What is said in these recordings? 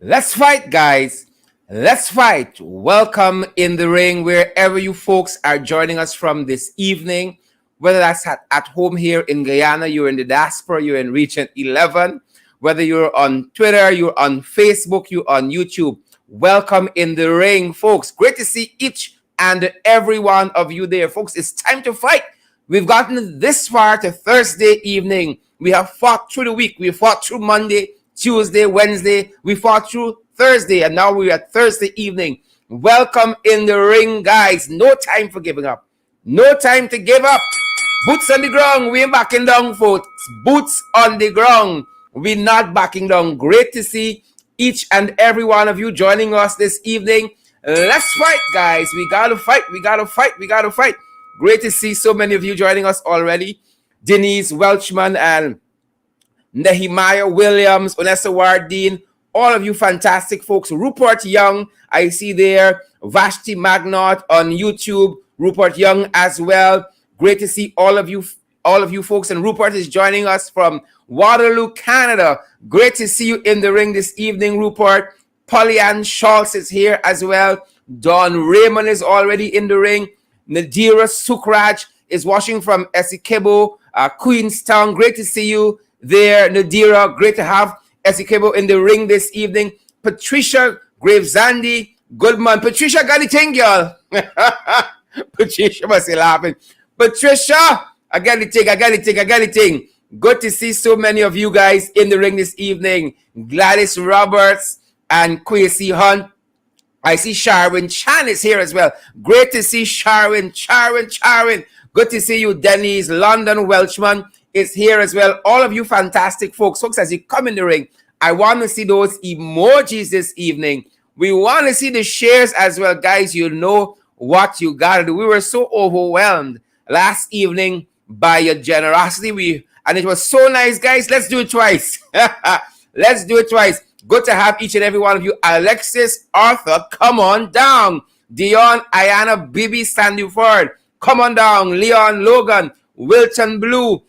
Let's fight, guys. Let's fight. Welcome in the ring, wherever you folks are joining us from this evening, whether that's at home here in Guyana, you're in the diaspora, you're in Region 11, whether you're on Twitter, you're on Facebook, you're on YouTube. Welcome in the ring, folks. Great to see each and every one of you there, folks. It's time to fight. We've gotten this far to Thursday evening. We have fought through the week. We fought through Monday, Tuesday, Wednesday. We fought through Thursday, and now we're at Thursday evening. Welcome in the ring, guys. No time for giving up. No time to give up. Boots on the ground. We ain't backing down, folks. Boots on the ground. We're not backing down. Great to see each and every one of you joining us this evening. Let's fight, guys. We gotta fight. We gotta fight. We gotta fight. Great to see so many of you joining us already. Denise Welchman and Nehemiah Williams, Onessa Wardine, all of you fantastic folks. Rupert Young, I see there. Vashti Magnot on YouTube. Rupert Young as well. Great to see all of you folks. And Rupert is joining us from Waterloo, Canada. Great to see you in the ring this evening, Rupert. Pollyann Schultz is here as well. Don Raymond is already in the ring. Nadira Sukraj is watching from Essequibo, Queenstown. Great to see you there, Nadira. Great to have Essequibo in the ring this evening. Patricia Gravesandi, good man. Patricia got the thing, girl. Patricia must be laughing. Patricia, I got the thing. Good to see so many of you guys in the ring this evening. Gladys Roberts and Kwesi Hunt. I see Sharwin Chan is here as well. Great to see Sharwin. Good to see you, Denise. London Welchman is here as well. All of you fantastic folks. Folks, as you come in the ring, I want to see those emojis this evening. We want to see the shares as well. Guys, you know what you got to do. We were so overwhelmed last evening by your generosity. And it was so nice, guys. Let's do it twice. Let's do it twice. Good to have each and every one of you. Alexis, Arthur, come on down. Dion, Ayana, Bibi, Sandyford, come on down. Leon, Logan, Wilton Blue.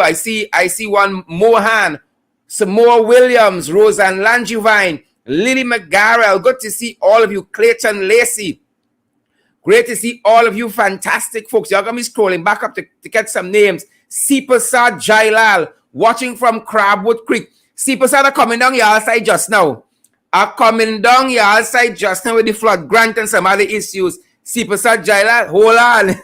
I see one. Mohan, Samoa Williams, Roseanne Langevine, Lily McGarrell. Good to see all of you. Clayton Lacey. Great to see all of you fantastic folks. You're going to be scrolling back up to get some names. Sipasad Jailal, watching from Crabwood Creek. Sipasad are coming down your side just now. With the flood grant and some other issues. Sipasad Jailal, hold on.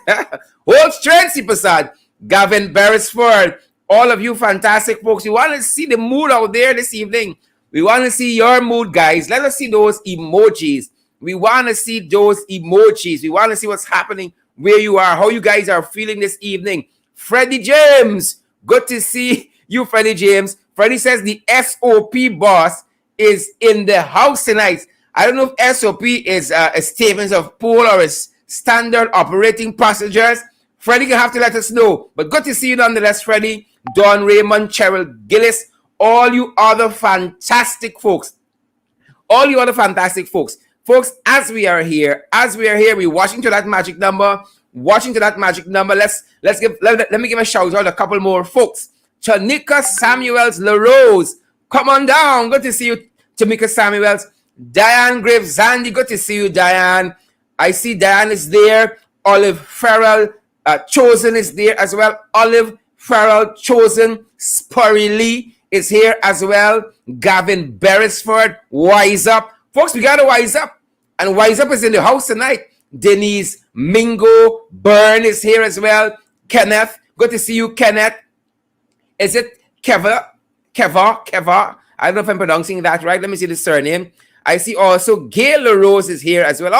Hold strength, Sipasad. Gavin Beresford, all of you fantastic folks. We want to see the mood out there this evening. We want to see your mood, guys. Let us see those emojis. We want to see those emojis. We want to see what's happening, where you are, how you guys are feeling this evening. Freddie James, good to see you, Freddie James. Freddie says the SOP boss is in the house tonight. I don't know if SOP is a statement of pool or a standard operating procedures. Freddie, you have to let us know. But good to see you nonetheless, Freddie. Don Raymond, Cheryl Gillis, all you other fantastic folks. Folks, as we are here, we're watching to that magic number. Let me give a shout out to a couple more folks. Tanika Samuels LaRose, come on down. Good to see you, Tanika Samuels. Diane Graves Zandy, good to see you, Diane. I see Diane is there. Olive Farrell Chosen is there as well. Olive Farrell Chosen. Spurry Lee is here as well. Gavin Beresford, Wise Up. Folks, we got to wise up. And Wise Up is in the house tonight. Denise Mingo Byrne is here as well. Kenneth, good to see you, Kenneth. Is it Keva? I don't know if I'm pronouncing that right. Let me see the surname. I see also Gail LaRose is here as well.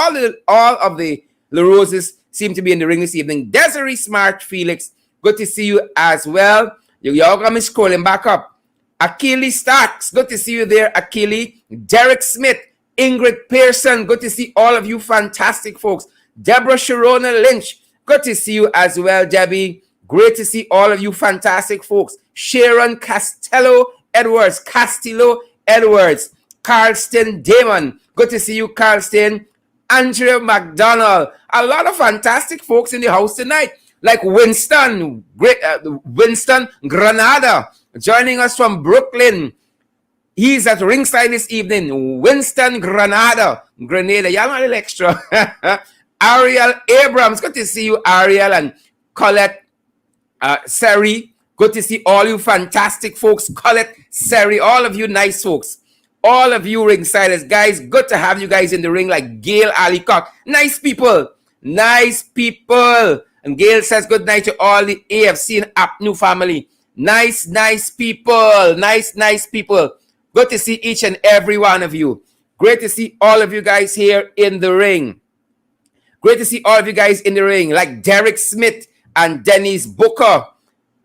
All of the LaRoses seem to be in the ring this evening. Desiree Smart Felix, good to see you as well. Y'all got me scrolling back up. Achille Starks, good to see you there, Achille. Derek Smith, Ingrid Pearson, good to see all of you fantastic folks. Deborah Sharona Lynch, good to see you as well, Debbie. Great to see all of you fantastic folks. Sharon Castillo Edwards. Carlston Damon, good to see you, Carlston. Andrea McDonald. A lot of fantastic folks in the house tonight. Like Winston Granada, joining us from Brooklyn. He's at ringside this evening. Winston Granada. Y'all not a little extra. Ariel Abrams. Good to see you, Ariel, and Colette Seri. Good to see all you fantastic folks. Colette Seri. All of you nice folks. All of you ringsiders. Guys, good to have you guys in the ring like Gail Alicock. Nice people. Nice people. And Gail says good night to all the AFC and APNU family. Nice people. Nice people. Good to see each and every one of you. Great to see all of you guys here in the ring. Great to see all of you guys in the ring, like Derek Smith and Dennis Booker.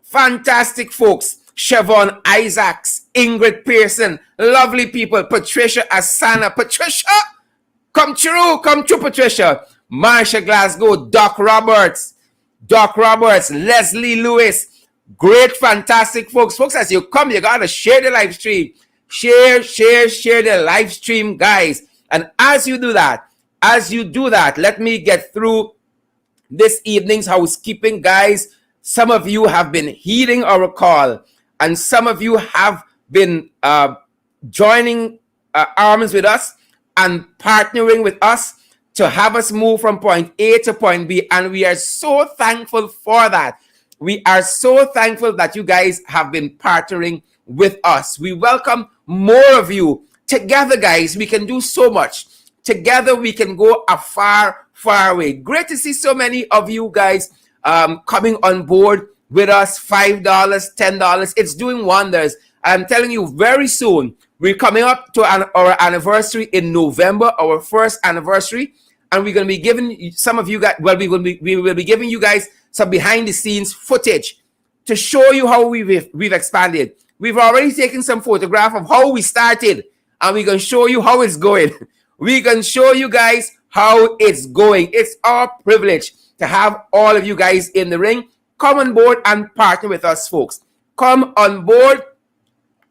Fantastic folks. Siobhan Isaacs, Ingrid Pearson, lovely people. Patricia Asana. Patricia, come true, Patricia. Marsha Glasgow, Doc Roberts, Leslie Lewis. Great, fantastic folks. Folks, as you come, you gotta share the live stream. Share the live stream, guys. And as you do that, let me get through this evening's housekeeping, guys. Some of you have been heeding our call, and some of you have been joining arms with us and partnering with us to have us move from point A to point B. And we are so thankful for that. We are so thankful that you guys have been partnering with us. We welcome more of you. Together, guys, we can do so much. Together, we can go a far way. Great to see so many of you guys coming on board with us. $5, $10. It's doing wonders. I'm telling you, very soon, we're coming up to our anniversary in November, our first anniversary. And we're going to be giving some of you guys, we will be giving you guys some behind the scenes footage to show you how we've expanded. We've already taken some photograph of how we started, and we're going to show you how it's going. We're going to show you guys how it's going. It's our privilege to have all of you guys in the ring. Come on board and partner with us, folks. Come on board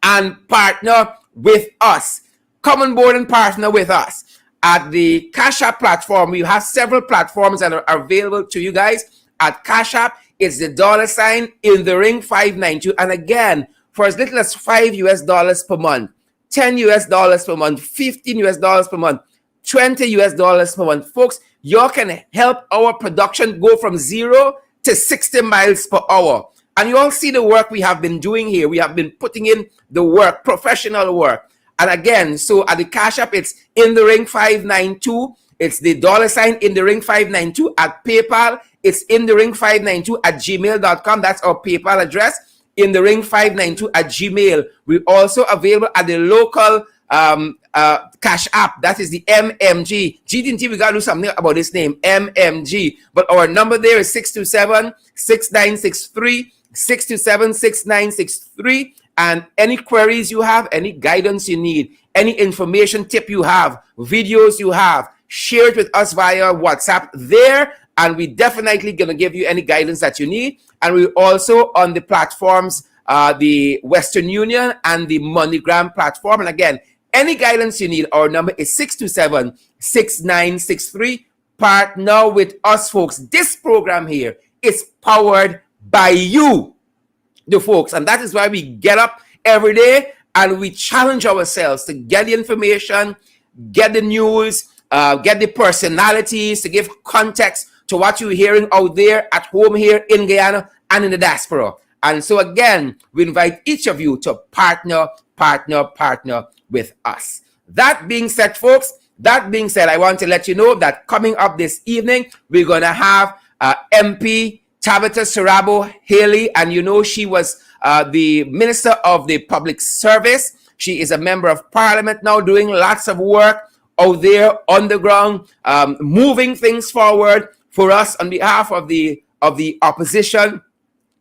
and partner with us. Come on board and partner with us. At the Cash App platform, we have several platforms that are available to you guys. At Cash App, it's the $ in the ring 592. And again, for as little as $5 per month, $10 per month, $15 per month, $20 per month. Folks, you can help our production go from 0 to 60 miles per hour. And you all see the work we have been doing here. We have been putting in the work, professional work. And again, so at the Cash App, it's in the ring 592. It's the $ in the ring 592. At PayPal, it's in the ring 592 at gmail.com. That's our PayPal address. In the ring 592 at Gmail. We're also available at the local Cash App. That is the MMG. GDT, we got to do something about this name, MMG. But our number there is 627-6963, 627-6963. And any queries you have, any guidance you need, any information tip you have, videos you have, share it with us via WhatsApp there. And we definitely going to give you any guidance that you need. And we're also on the platforms, the Western Union and the MoneyGram platform. And again, any guidance you need, our number is 627-6963. Partner with us, folks. This program here is powered by you, the folks. And that is why we get up every day and we challenge ourselves to get the information, get the news, get the personalities, to give context to what you're hearing out there at home here in Guyana and in the diaspora. And so again, we invite each of you to partner with us. That being said, folks, I want to let you know that coming up this evening, we're going to have MP Tabitha Sarabo-Halley. And you know, she was the Minister of the Public Service. She is a member of Parliament now, doing lots of work out there on the ground, moving things forward for us on behalf of the opposition,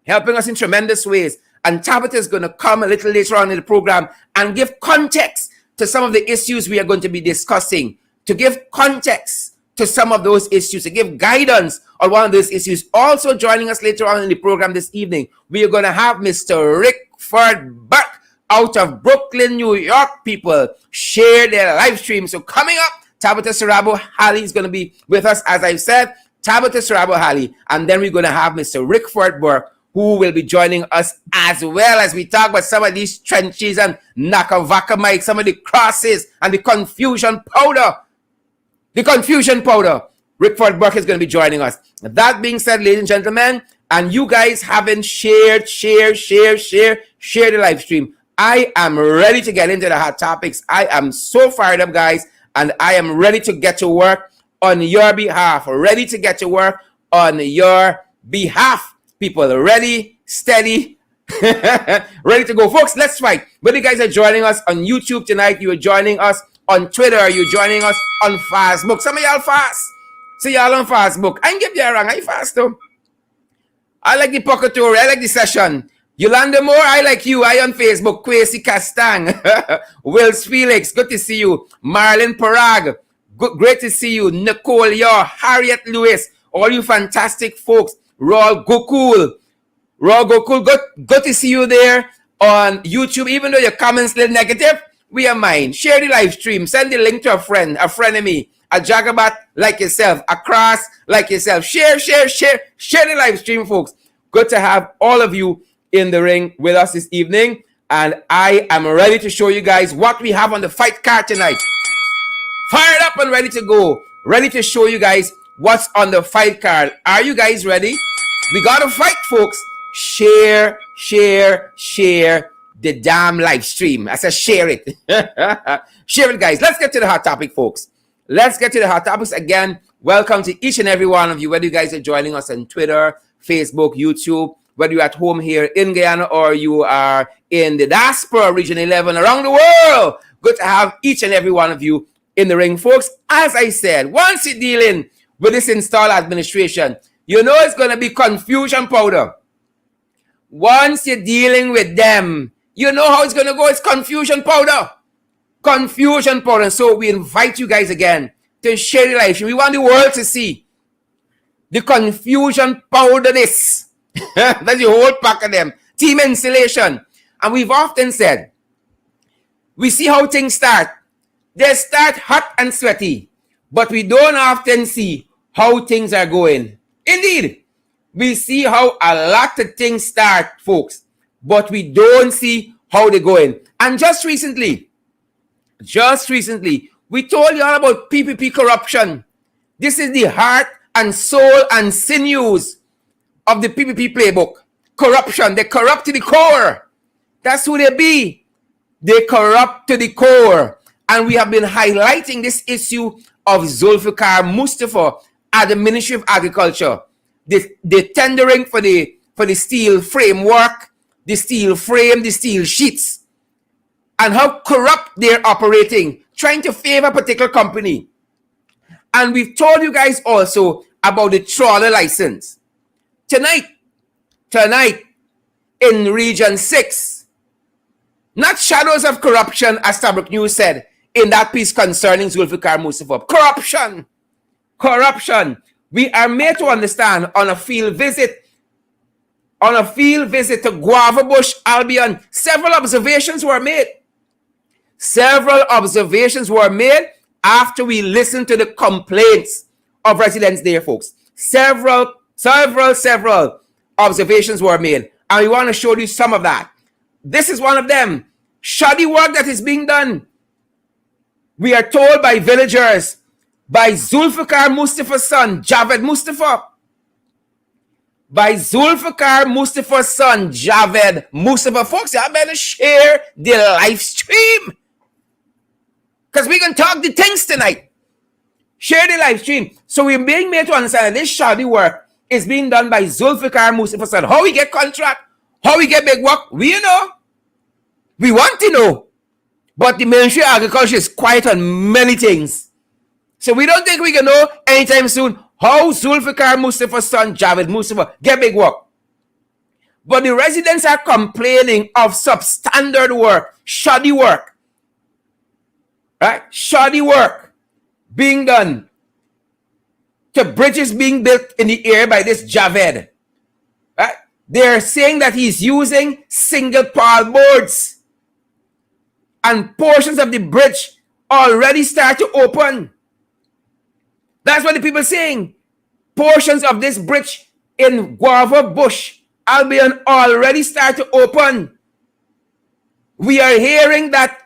helping us in tremendous ways. And Tabitha is going to come a little later on in the program and give context to some of the issues we are going to be discussing, to give context to some of those issues, to give guidance on one of those issues. Also joining us later on in the program this evening, we are going to have Mr. Richford Burke out of Brooklyn, New York. People share their live stream. So coming up, Tabitha Sarabo-Halley is going to be with us, as I said. Tabitha Sarabo-Halley, and then we're going to have Mr. Richford Burke, who will be joining us as well as we talk about some of these trenches and Nakavaka Mike, some of the crosses and the confusion powder. The confusion powder. Richford Burke is going to be joining us. That being said, ladies and gentlemen, and you guys haven't share the live stream, I am ready to get into the hot topics. I am so fired up, guys, and I am ready to get to work on your behalf. Ready to get to work on your behalf. People, ready, steady, ready to go. Folks, let's fight. Whether you guys are joining us on YouTube tonight, you are joining us on Twitter, you're joining us on Facebook. Some of y'all fast. So y'all on Facebook. I ain't give you a wrong. I fast though. I like the pocket tour. I like the session. Yolanda Moore, I like you. I on Facebook. Kwesi Castang. Wills Felix, good to see you. Marlon Parag, great to see you. Nicole Yaw, Harriet Lewis, all you fantastic folks. Raul Gokul, good to see you there on YouTube. Even though your comments a little negative, we are mine. Share the live stream. Send the link to a friend of me, a Jagabat like yourself, a Cross like yourself. Share the live stream, folks. Good to have all of you in the ring with us this evening. And I am ready to show you guys what we have on the fight card tonight. Fired up and ready to go. Ready to show you guys what's on the fight card. Are you guys ready? We gotta fight, folks. Share the damn live stream. I said share it. Share it, guys. Let's get to the hot topic, folks. Let's get to the hot topics again. Welcome to each and every one of you, whether you guys are joining us on Twitter, Facebook, YouTube, whether you're at home here in Guyana or you are in the diaspora, Region 11, around the world. Good to have each and every one of you in the ring, folks. As I said, once you're dealing with this installed administration, you know it's going to be confusion powder. Once you're dealing with them, you know how it's going to go. It's confusion powder. Confusion powder. So we invite you guys again to share the live stream. We want the world to see the confusion powder this. That's the whole pack of them. Team insulation. And we've often said, we see how things start. They start hot and sweaty, but we don't often see how things are going. Indeed, we see how a lot of things start, folks, but we don't see how they're going. And just recently, we told you all about PPP corruption. This is the heart and soul and sinews of the PPP playbook. Corruption. They corrupt to the core. That's who they be. They corrupt to the core. And we have been highlighting this issue of Zulfikar Mustafa at the Ministry of Agriculture. The tendering for the steel framework, the steel frame, the steel sheets, and how corrupt they're operating, trying to favor a particular company. And we've told you guys also about the trawler license. Tonight, in Region 6, not shadows of corruption, as Tabrook News said in that piece concerning Zulfikar Mustafa. Corruption. We are made to understand on a field visit to Guava Bush, Albion. Several observations were made after we listened to the complaints of residents there, folks. Several observations were made, and we want to show you some of that. This is one of them. Shoddy work that is being done. We are told by villagers, by Zulfikar Mustafa's son, Javed Mustafa. Folks, y'all better share the live stream, because we can talk the things tonight. Share the live stream. So we're being made to understand that this shoddy work is being done by Zulfikar Mustafa's son. How we get contract, how we get big work, we know. We want to know. But the Ministry of Agriculture is quiet on many things. So we don't think we can know anytime soon how Zulfikar Mustafa's son, Javed Mustafa, get big work. But the residents are complaining of substandard work, shoddy work. Right? Shoddy work being done to bridges being built in the air by this Javed. Right? They're saying that he's using single pile boards. And portions of the bridge already start to open. That's what the people are saying. Portions of this bridge in Guava Bush Albion already start to open. We are hearing that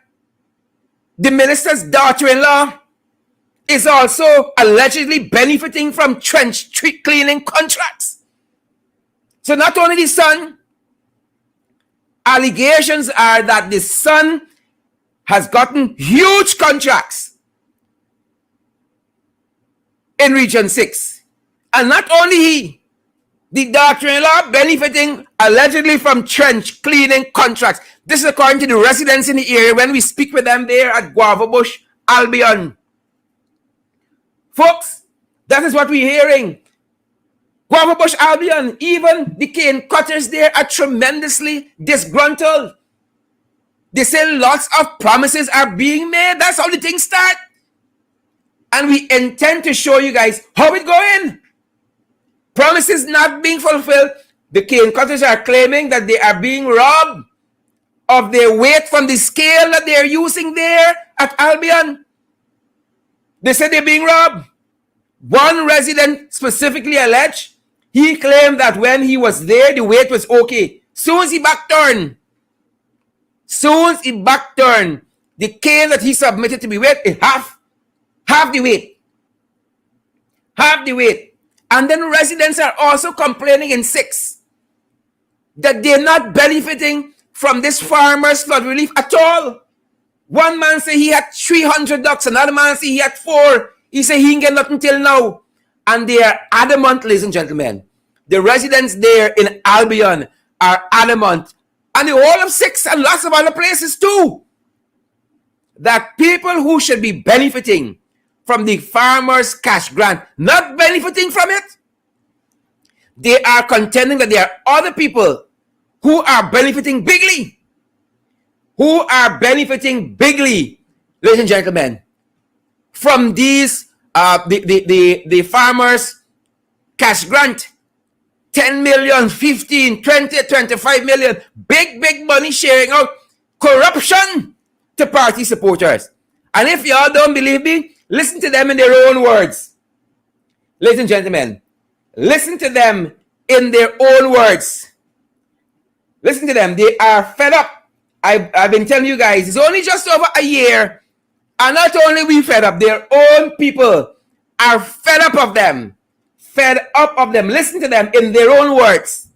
the minister's daughter-in-law is also allegedly benefiting from trench cleaning contracts. So not only the son, allegations are that the son has gotten huge contracts in Region 6. And not only he, the daughter-in-law benefiting allegedly from trench cleaning contracts. This is according to the residents in the area when we speak with them there at Guava Bush, Albion. Folks, that is what we're hearing. Guava Bush, Albion, even the cane cutters there are tremendously disgruntled. They say lots of promises are being made. That's how the things start. And we intend to show you guys how it's going. Promises not being fulfilled. The cane cutters are claiming that they are being robbed of their weight from the scale that they are using there at Albion. They said they're being robbed. One resident specifically alleged, he claimed that when he was there, the weight was okay. Soon as he back-turned, the cane that he submitted to be weighed, half the weight. Half the weight. And then residents are also complaining in 6 that they're not benefiting from this farmer's flood relief at all. One man say he had 300 ducks, another man say he had 4. He say he didn't get nothing till now. And they are adamant, ladies and gentlemen. The residents there in Albion are adamant, and the whole of 6 and lots of other places too, that people who should be benefiting from the farmers' cash grant, not benefiting from it, they are contending that there are other people who are benefiting bigly. Ladies and gentlemen, from these, the farmers' cash grant. 10 million, 15, 20, 25 million. Big money sharing out. Corruption to party supporters. And if y'all don't believe me, listen to them in their own words. Ladies and gentlemen, listen to them in their own words. Listen to them. They are fed up. I've been telling you guys, it's only just over a year. And not only we fed up, their own people are fed up of them. Listen to them in their own words.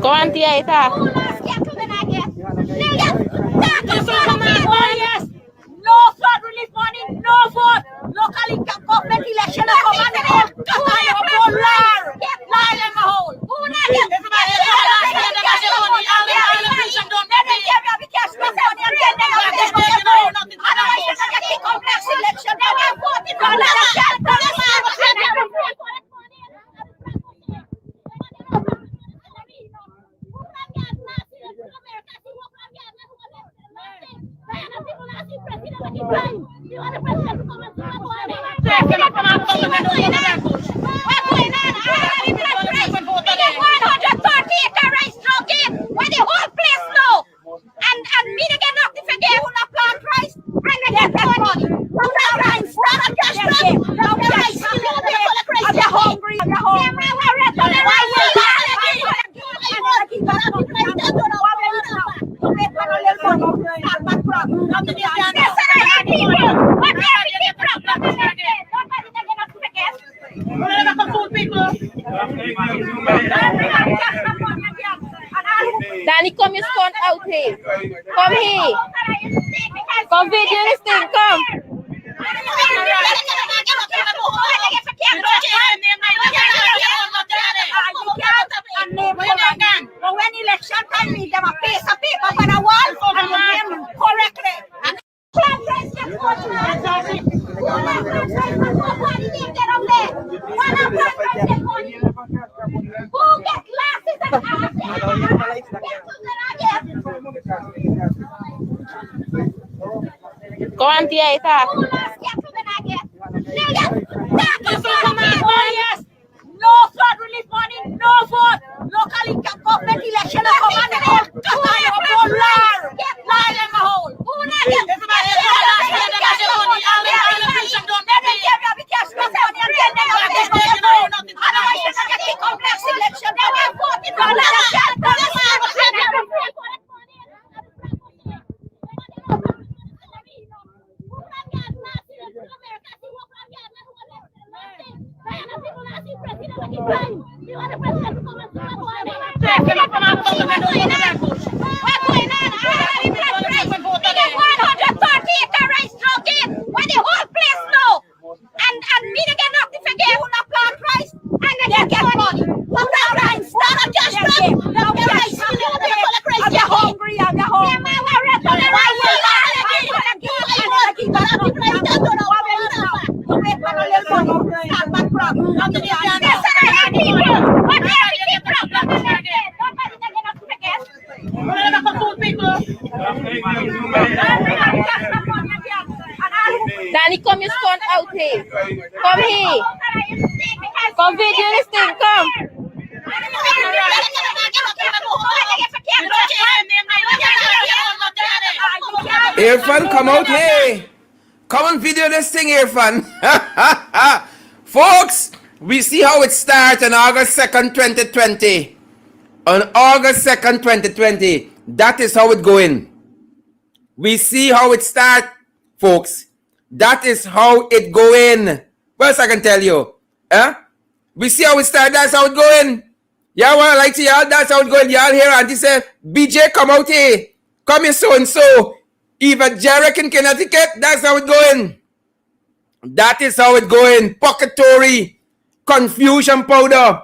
Go on, Tia, no flood relief money, no vote. Locally government election Danny, come your son out here. Come here. Come video this thing, come. But when election time, we have a piece of paper on a wall and you name correctly. Who get glasses and go on, Tia. No flood release money, no vote. Locally government election are coming in. Danny, come, you stunt out here. Come here. Come video this thing, come. Irfan, come out here. Come on, video this thing, Irfan. Folks, we see how it starts on August 2nd, 2020. On August 2nd, 2020. That is how it going. We see how it start, folks. That is how it going. What else I can tell you? We see how it start. That's how it going. Y'all want to lie to y'all? That's how it going. Y'all hear Auntie say, BJ, come out here. Come here so-and-so. Eva Jarek in Connecticut. That's how it going. That is how it going. Pocketory. Confusion powder.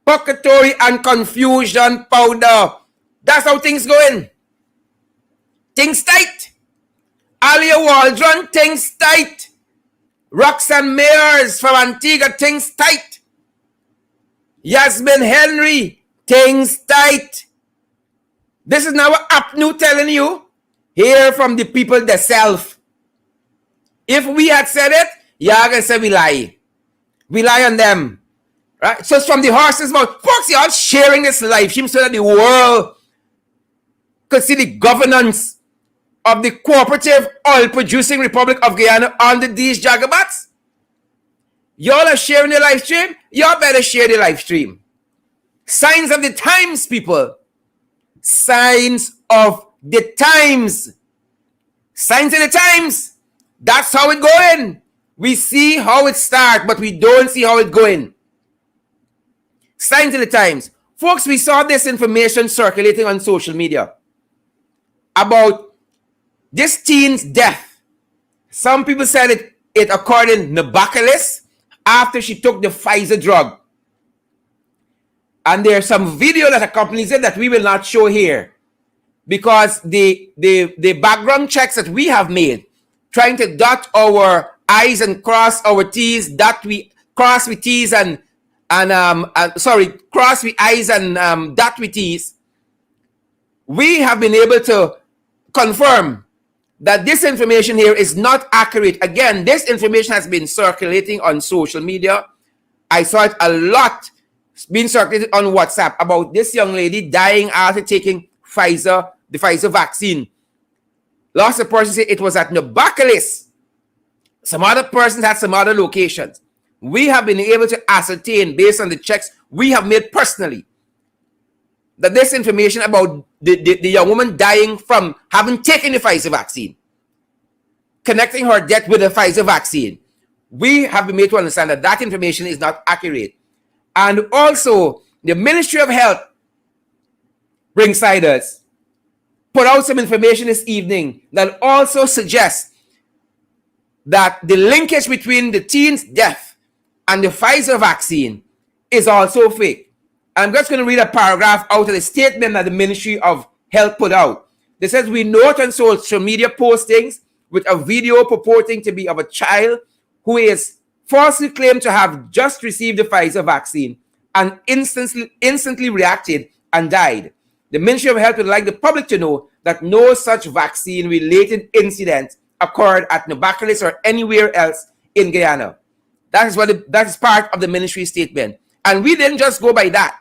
Pocketory and confusion powder. That's how things going. Things tight. Alia Waldron, things tight. Roxanne Mayers from Antigua, things tight. Yasmin Henry, things tight. This is now Apnu telling you, hear from the people themselves. If we had said it, y'all gonna say we lie. We lie on them. Right? So it's from the horse's mouth. Folks, y'all sharing this live stream so that the world could see the governance of the Cooperative Oil Producing Republic of Guyana under these jagabats. Y'all are sharing the live stream. Y'all better share the live stream. Signs of the times, people. Signs of the times. Signs of the times. That's how it going. We see how it start, but we don't see how it going. Signs of the times. Folks, we saw this information circulating on social media about this teen's death. Some people said it occurred in Nabacalis after she took the Pfizer drug. And there's some video that accompanies it that we will not show here. Because the background checks that we have made, trying to dot our I's and cross our T's, cross with T's and cross with I's and dot with T's, we have been able to confirm that this information here is not accurate. Again, this information has been circulating on social media. I saw it a lot being circulated on WhatsApp about this young lady dying after taking the Pfizer vaccine. Lots of persons say it was at Nabacalis. Some other persons had some other locations. We have been able to ascertain, based on the checks we have made personally, that this information about the young woman dying from having taken the Pfizer vaccine, connecting her death with the Pfizer vaccine, we have been made to understand that that information is not accurate. And also, the Ministry of Health, ringside us, put out some information this evening that also suggests that the linkage between the teen's death and the Pfizer vaccine is also fake. I'm just going to read a paragraph out of the statement that the Ministry of Health put out. It says, we note on social media postings with a video purporting to be of a child who is falsely claimed to have just received the Pfizer vaccine and instantly reacted and died. The Ministry of Health would like the public to know that no such vaccine-related incident occurred at Nabacalis or anywhere else in Guyana. That is part of the ministry statement. And we didn't just go by that.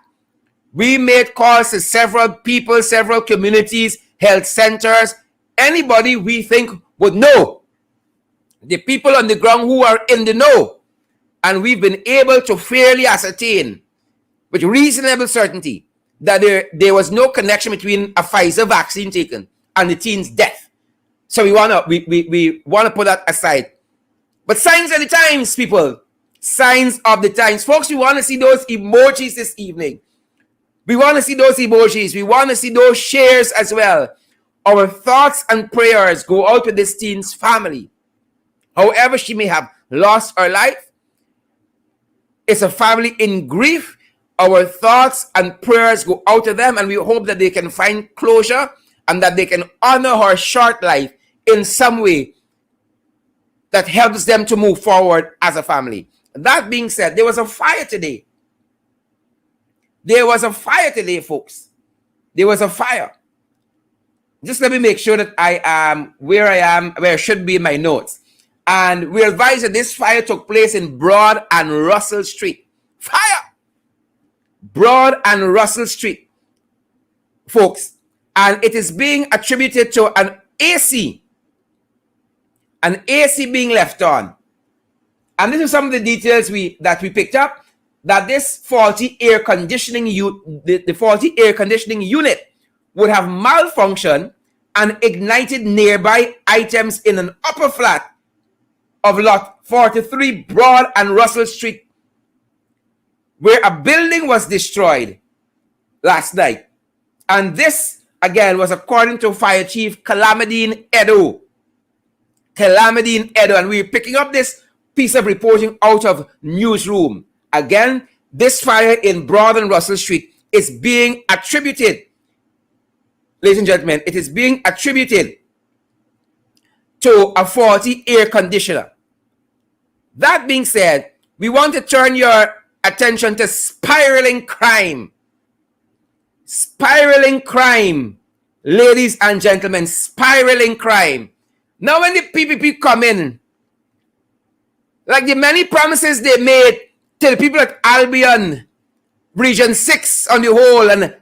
We made calls to several people, several communities, health centers, anybody we think would know. The people on the ground who are in the know. And we've been able to fairly ascertain with reasonable certainty that there was no connection between a Pfizer vaccine taken and the teen's death. So we wanna put that aside. But signs of the times, people. Signs of the times. Folks, we want to see those emojis this evening. We want to see those emojis. We want to see those shares as well. Our thoughts and prayers go out to this teen's family. However she may have lost her life, it's a family in grief. Our thoughts and prayers go out to them, and we hope that they can find closure and that they can honor her short life in some way that helps them to move forward as a family. That being said, there was a fire today. There was a fire today, folks. There was a fire. Just let me make sure that I am where I should be in my notes. And we advise that this fire took place in Broad and Russell Street. Fire! Broad and Russell Street, folks. And it is being attributed to an AC being left on. And this is some of the details that we picked up, that this faulty air conditioning the faulty air conditioning unit would have malfunctioned and ignited nearby items in an upper flat of lot 43 Broad and Russell Street, where a building was destroyed last night. And this, again, was according to Fire Chief Calamidine Edo. And we're picking up this piece of reporting out of Newsroom. Again, this fire in Broad and Russell Street is being attributed, ladies and gentlemen, it is being attributed to a faulty air conditioner. That being said, we want to turn your attention to spiraling crime. Spiraling crime, ladies and gentlemen, spiraling crime. Now when the PPP come in, like the many promises they made to the people at Albion, Region 6 on the whole, and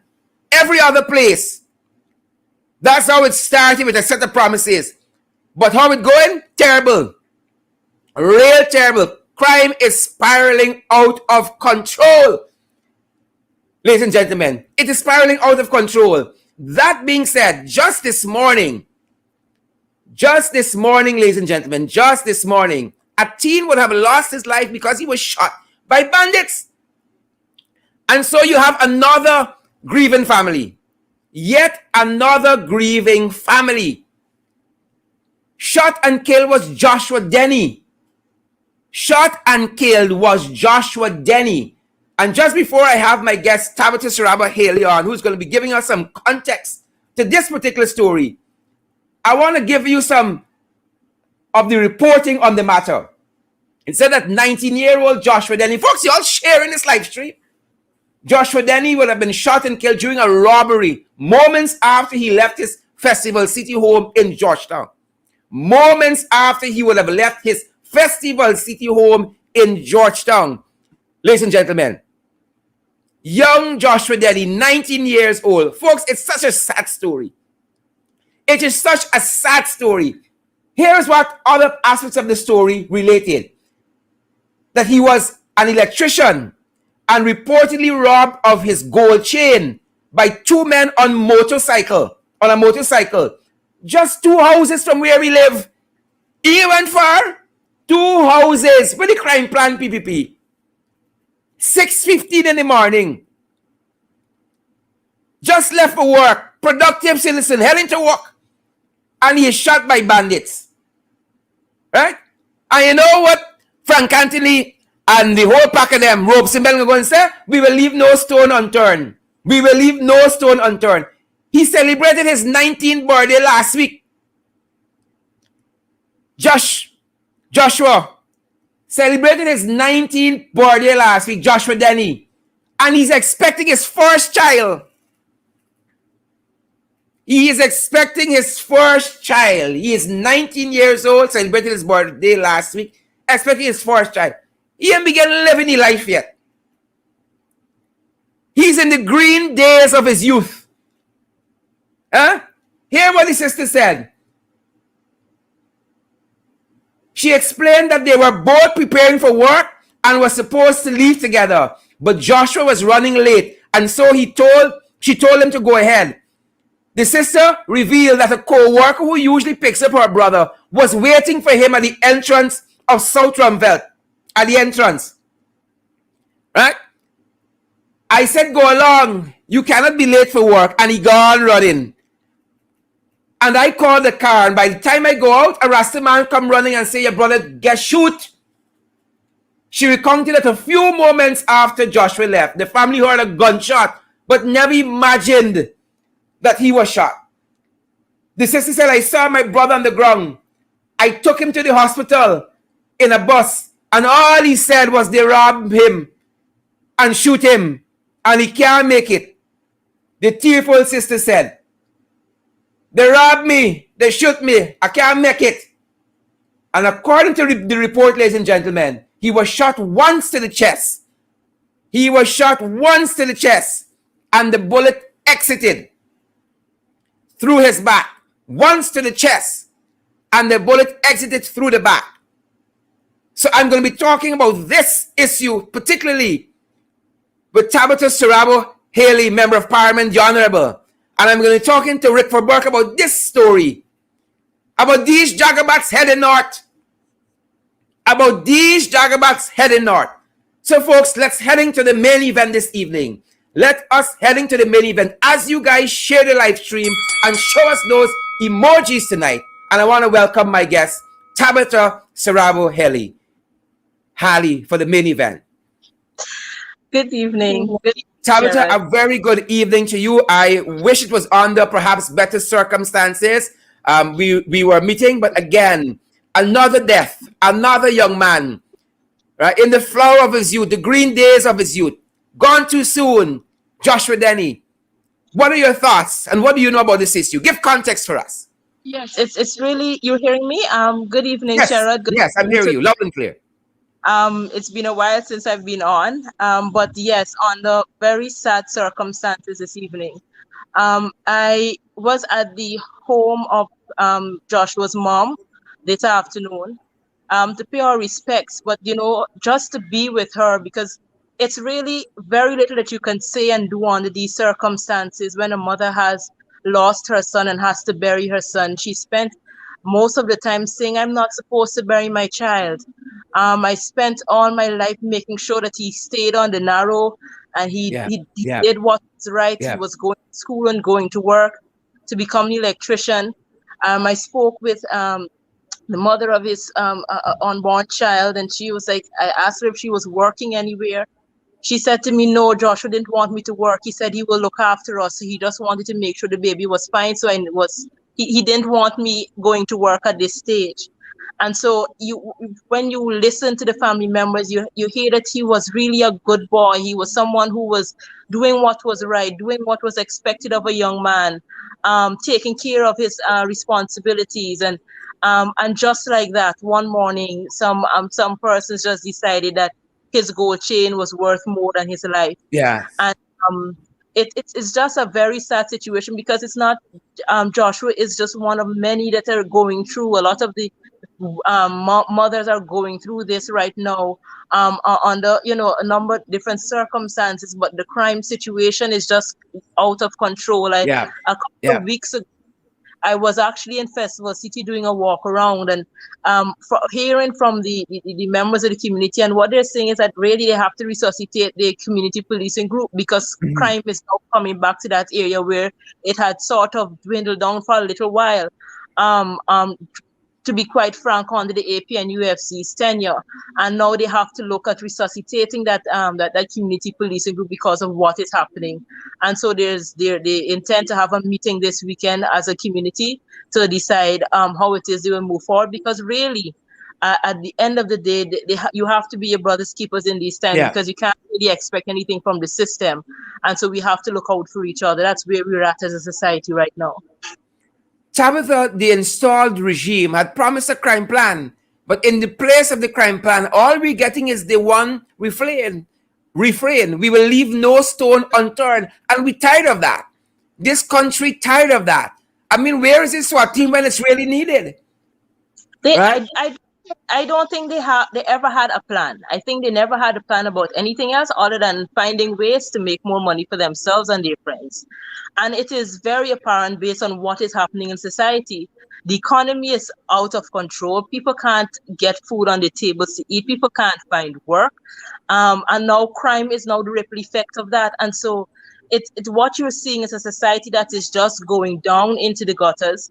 every other place, that's how it started, with a set of promises. But how it going? Terrible. Real terrible. Crime is spiraling out of control. Ladies and gentlemen, it is spiraling out of control. That being said, just this morning, ladies and gentlemen, just this morning, a teen would have lost his life because he was shot by bandits. And so you have another grieving family. Yet another grieving family. Shot and killed was Joshua Denny. Shot and killed was Joshua Denny. And just before I have my guest Tabitha Sarabo-Halley on, who's going to be giving us some context to this particular story, I want to give you some of the reporting on the matter. It said that 19-year-old Joshua Denny, folks, you all sharing this live stream. Joshua Denny would have been shot and killed during a robbery moments after he left his Festival City home in Georgetown. Moments after he would have left his Festival City home in Georgetown. Ladies and gentlemen, young Joshua Denny, 19 years old. Folks, it's such a sad story. It is such a sad story. Here's what other aspects of the story related. That he was an electrician and reportedly robbed of his gold chain by two men on a motorcycle. Just 2 houses from where we live. He went far. 2 houses with the crime plan PPP. 6:15 in the morning. Just left for work. Productive citizen heading to work. And he is shot by bandits. Right? And you know what Frank Anthony and the whole pack of them, Robeson Bell, are going to say? We will leave no stone unturned. We will leave no stone unturned. He celebrated his 19th birthday last week. Joshua celebrated his 19th birthday last week, Joshua Denny. And he's expecting his first child. He is expecting his first child. He is 19 years old, celebrated his birthday last week, expecting his first child. He ain't begun living the life yet. He's in the green days of his youth. Huh? Hear what the sister said. She explained that they were both preparing for work and were supposed to leave together. But Joshua was running late, and so she told him to go ahead. The sister revealed that a co-worker who usually picks up her brother was waiting for him at the entrance of South Rumvelt. At the entrance. Right? I said, go along. You cannot be late for work. And he gone running. And I called the car. And by the time I go out, a Rasta man come running and say, your brother get shoot. She recounted that a few moments after Joshua left, the family heard a gunshot, but never imagined that he was shot. The sister said, I saw my brother on the ground. I took him to the hospital in a bus. And all he said was they robbed him and shoot him. And he can't make it. The tearful sister said, they robbed me. They shoot me. I can't make it. And according to the report, ladies and gentlemen, he was shot once to the chest. He was shot once to the chest. And the bullet exited through his back. Once to the chest. And the bullet exited through the back. So I'm going to be talking about this issue, particularly with Tabitha Sarabo-Halley, Member of Parliament, the Honourable. And I'm going to be talking to Richford Burke about this story. About these Jagabats heading north. About these Jagabats heading north. So folks, let's heading to the main event this evening. Let us heading to the main event as you guys share the live stream and show us those emojis tonight. And I want to welcome my guest, Tabitha Sarabo-Halley for the main event. Good evening. Tabitha, a very good evening to you. I wish it was under perhaps better circumstances. We were meeting, but again, another death, another young man, right, in the flower of his youth, the green days of his youth, gone too soon. Joshua Denny, what are your thoughts and what do you know about this issue? Give context for us. Yes, it's really, you're hearing me? Good evening, yes, Sherrod. Yes, I'm hearing you loud and clear. It's been a while since I've been on, but yes, under very sad circumstances this evening. I was at the home of Joshua's mom this afternoon to pay our respects, but just to be with her, because it's really very little that you can say and do under these circumstances when a mother has lost her son and has to bury her son. She spent most of the time saying, I'm not supposed to bury my child. I spent all my life making sure that he stayed on the narrow and he did what was right. He was going to school and going to work to become an electrician. I spoke with the mother of his unborn child, and she was like, I asked her if she was working anywhere. She said to me, no, Joshua didn't want me to work. He said he will look after us. So he just wanted to make sure the baby was fine. So he didn't want me going to work at this stage. And so when you listen to the family members, you hear that he was really a good boy. He was someone who was doing what was right, doing what was expected of a young man, taking care of his responsibilities. And just like that, one morning, some persons just decided that his gold chain was worth more than his life. Yeah. And it's just a very sad situation, because it's not Joshua is just one of many that are going through. A lot of the mothers are going through this right now under a number of different circumstances, but the crime situation is just out of control. A couple of weeks ago, I was actually in Festival City doing a walk around, and hearing from the members of the community, and what they're saying is that really they have to resuscitate the community policing group, because crime is now coming back to that area where it had sort of dwindled down for a little while. To be quite frank, under the AP and UFC's tenure, and now they have to look at resuscitating that community policing group because of what is happening. And so they intend to have a meeting this weekend as a community to decide how it is they will move forward, because really at the end of the day, you have to be your brother's keepers in these times, because you can't really expect anything from the system. And so we have to look out for each other. That's where we're at as a society right now. Tabitha, the installed regime had promised a crime plan, but in the place of the crime plan, all we're getting is the one refrain. refrain. We will leave no stone unturned. And we're tired of that. This country tired of that. I mean, where is this SWAT team when it's really needed? They, Right? I don't think they ever had a plan. I think they never had a plan about anything else other than finding ways to make more money for themselves and their friends. And it is very apparent based on what is happening in society. The economy is out of control. People can't get food on the tables to eat. People can't find work. And now crime is now the ripple effect of that. And so it's what you're seeing is a society that is just going down into the gutters,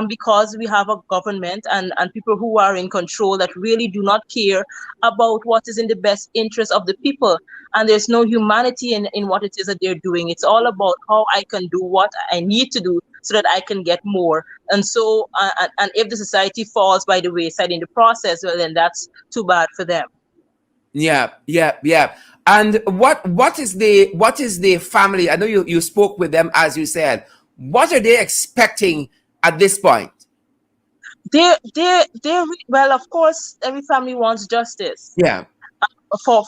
because we have a government and people who are in control that really do not care about what is in the best interest of the people. And there's no humanity in what it is that they're doing. It's all about how I can do what I need to do so that I can get more. And so, and if the society falls by the wayside in the process, well, then that's too bad for them. Yeah. And what is the family? I know you spoke with them, as you said. What are they expecting at this point? They well, of course, every family wants justice. Yeah. For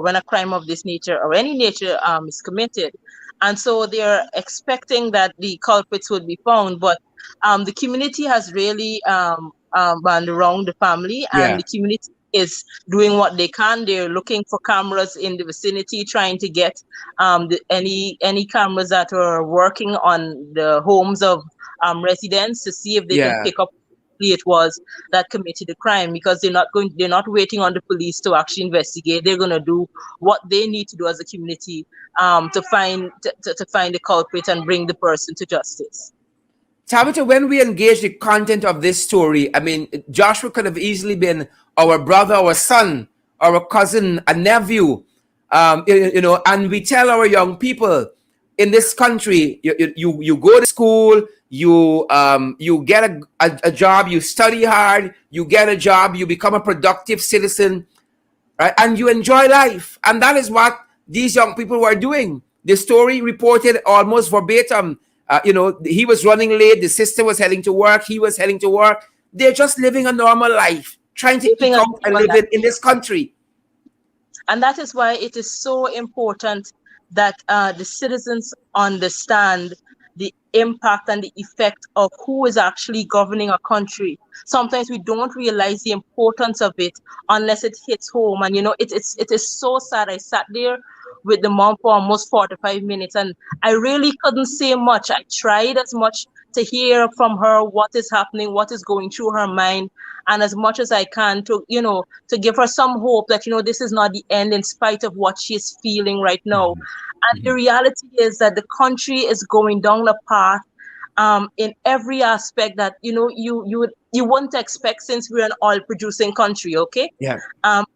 when a crime of this nature or any nature is committed, and so they're expecting that the culprits would be found. But the community has really band around the family, and the community is doing what they can. They're looking for cameras in the vicinity, trying to get any cameras that are working on the homes of residents to see if they can pick up it was that committed the crime, because they're not waiting on the police to actually investigate. They're going to do what they need to do as a community to find the culprit and bring the person to justice. Tabitha, when we engage the content of this story, I mean, Joshua could have easily been our brother, our son, our cousin, a nephew, and we tell our young people in this country, you go to school, you get a job, you study hard, you get a job, you become a productive citizen, right? And you enjoy life. And that is what these young people were doing. The story reported almost verbatim. He was running late, the sister was heading to work, he was heading to work. They're just living a normal life, trying to eke out a living in this country. And that is why it is so important that the citizens understand the impact and the effect of who is actually governing a country. Sometimes we don't realize the importance of it unless it hits home. And it is so sad. I sat there with the mom for almost 45 minutes and I really couldn't say much. I tried as much to hear from her what is happening, what is going through her mind, and as much as I can to give her some hope that this is not the end in spite of what she's feeling right now. And the reality is that the country is going down a path in every aspect that you wouldn't expect, since we're an oil producing country. Okay. Yeah.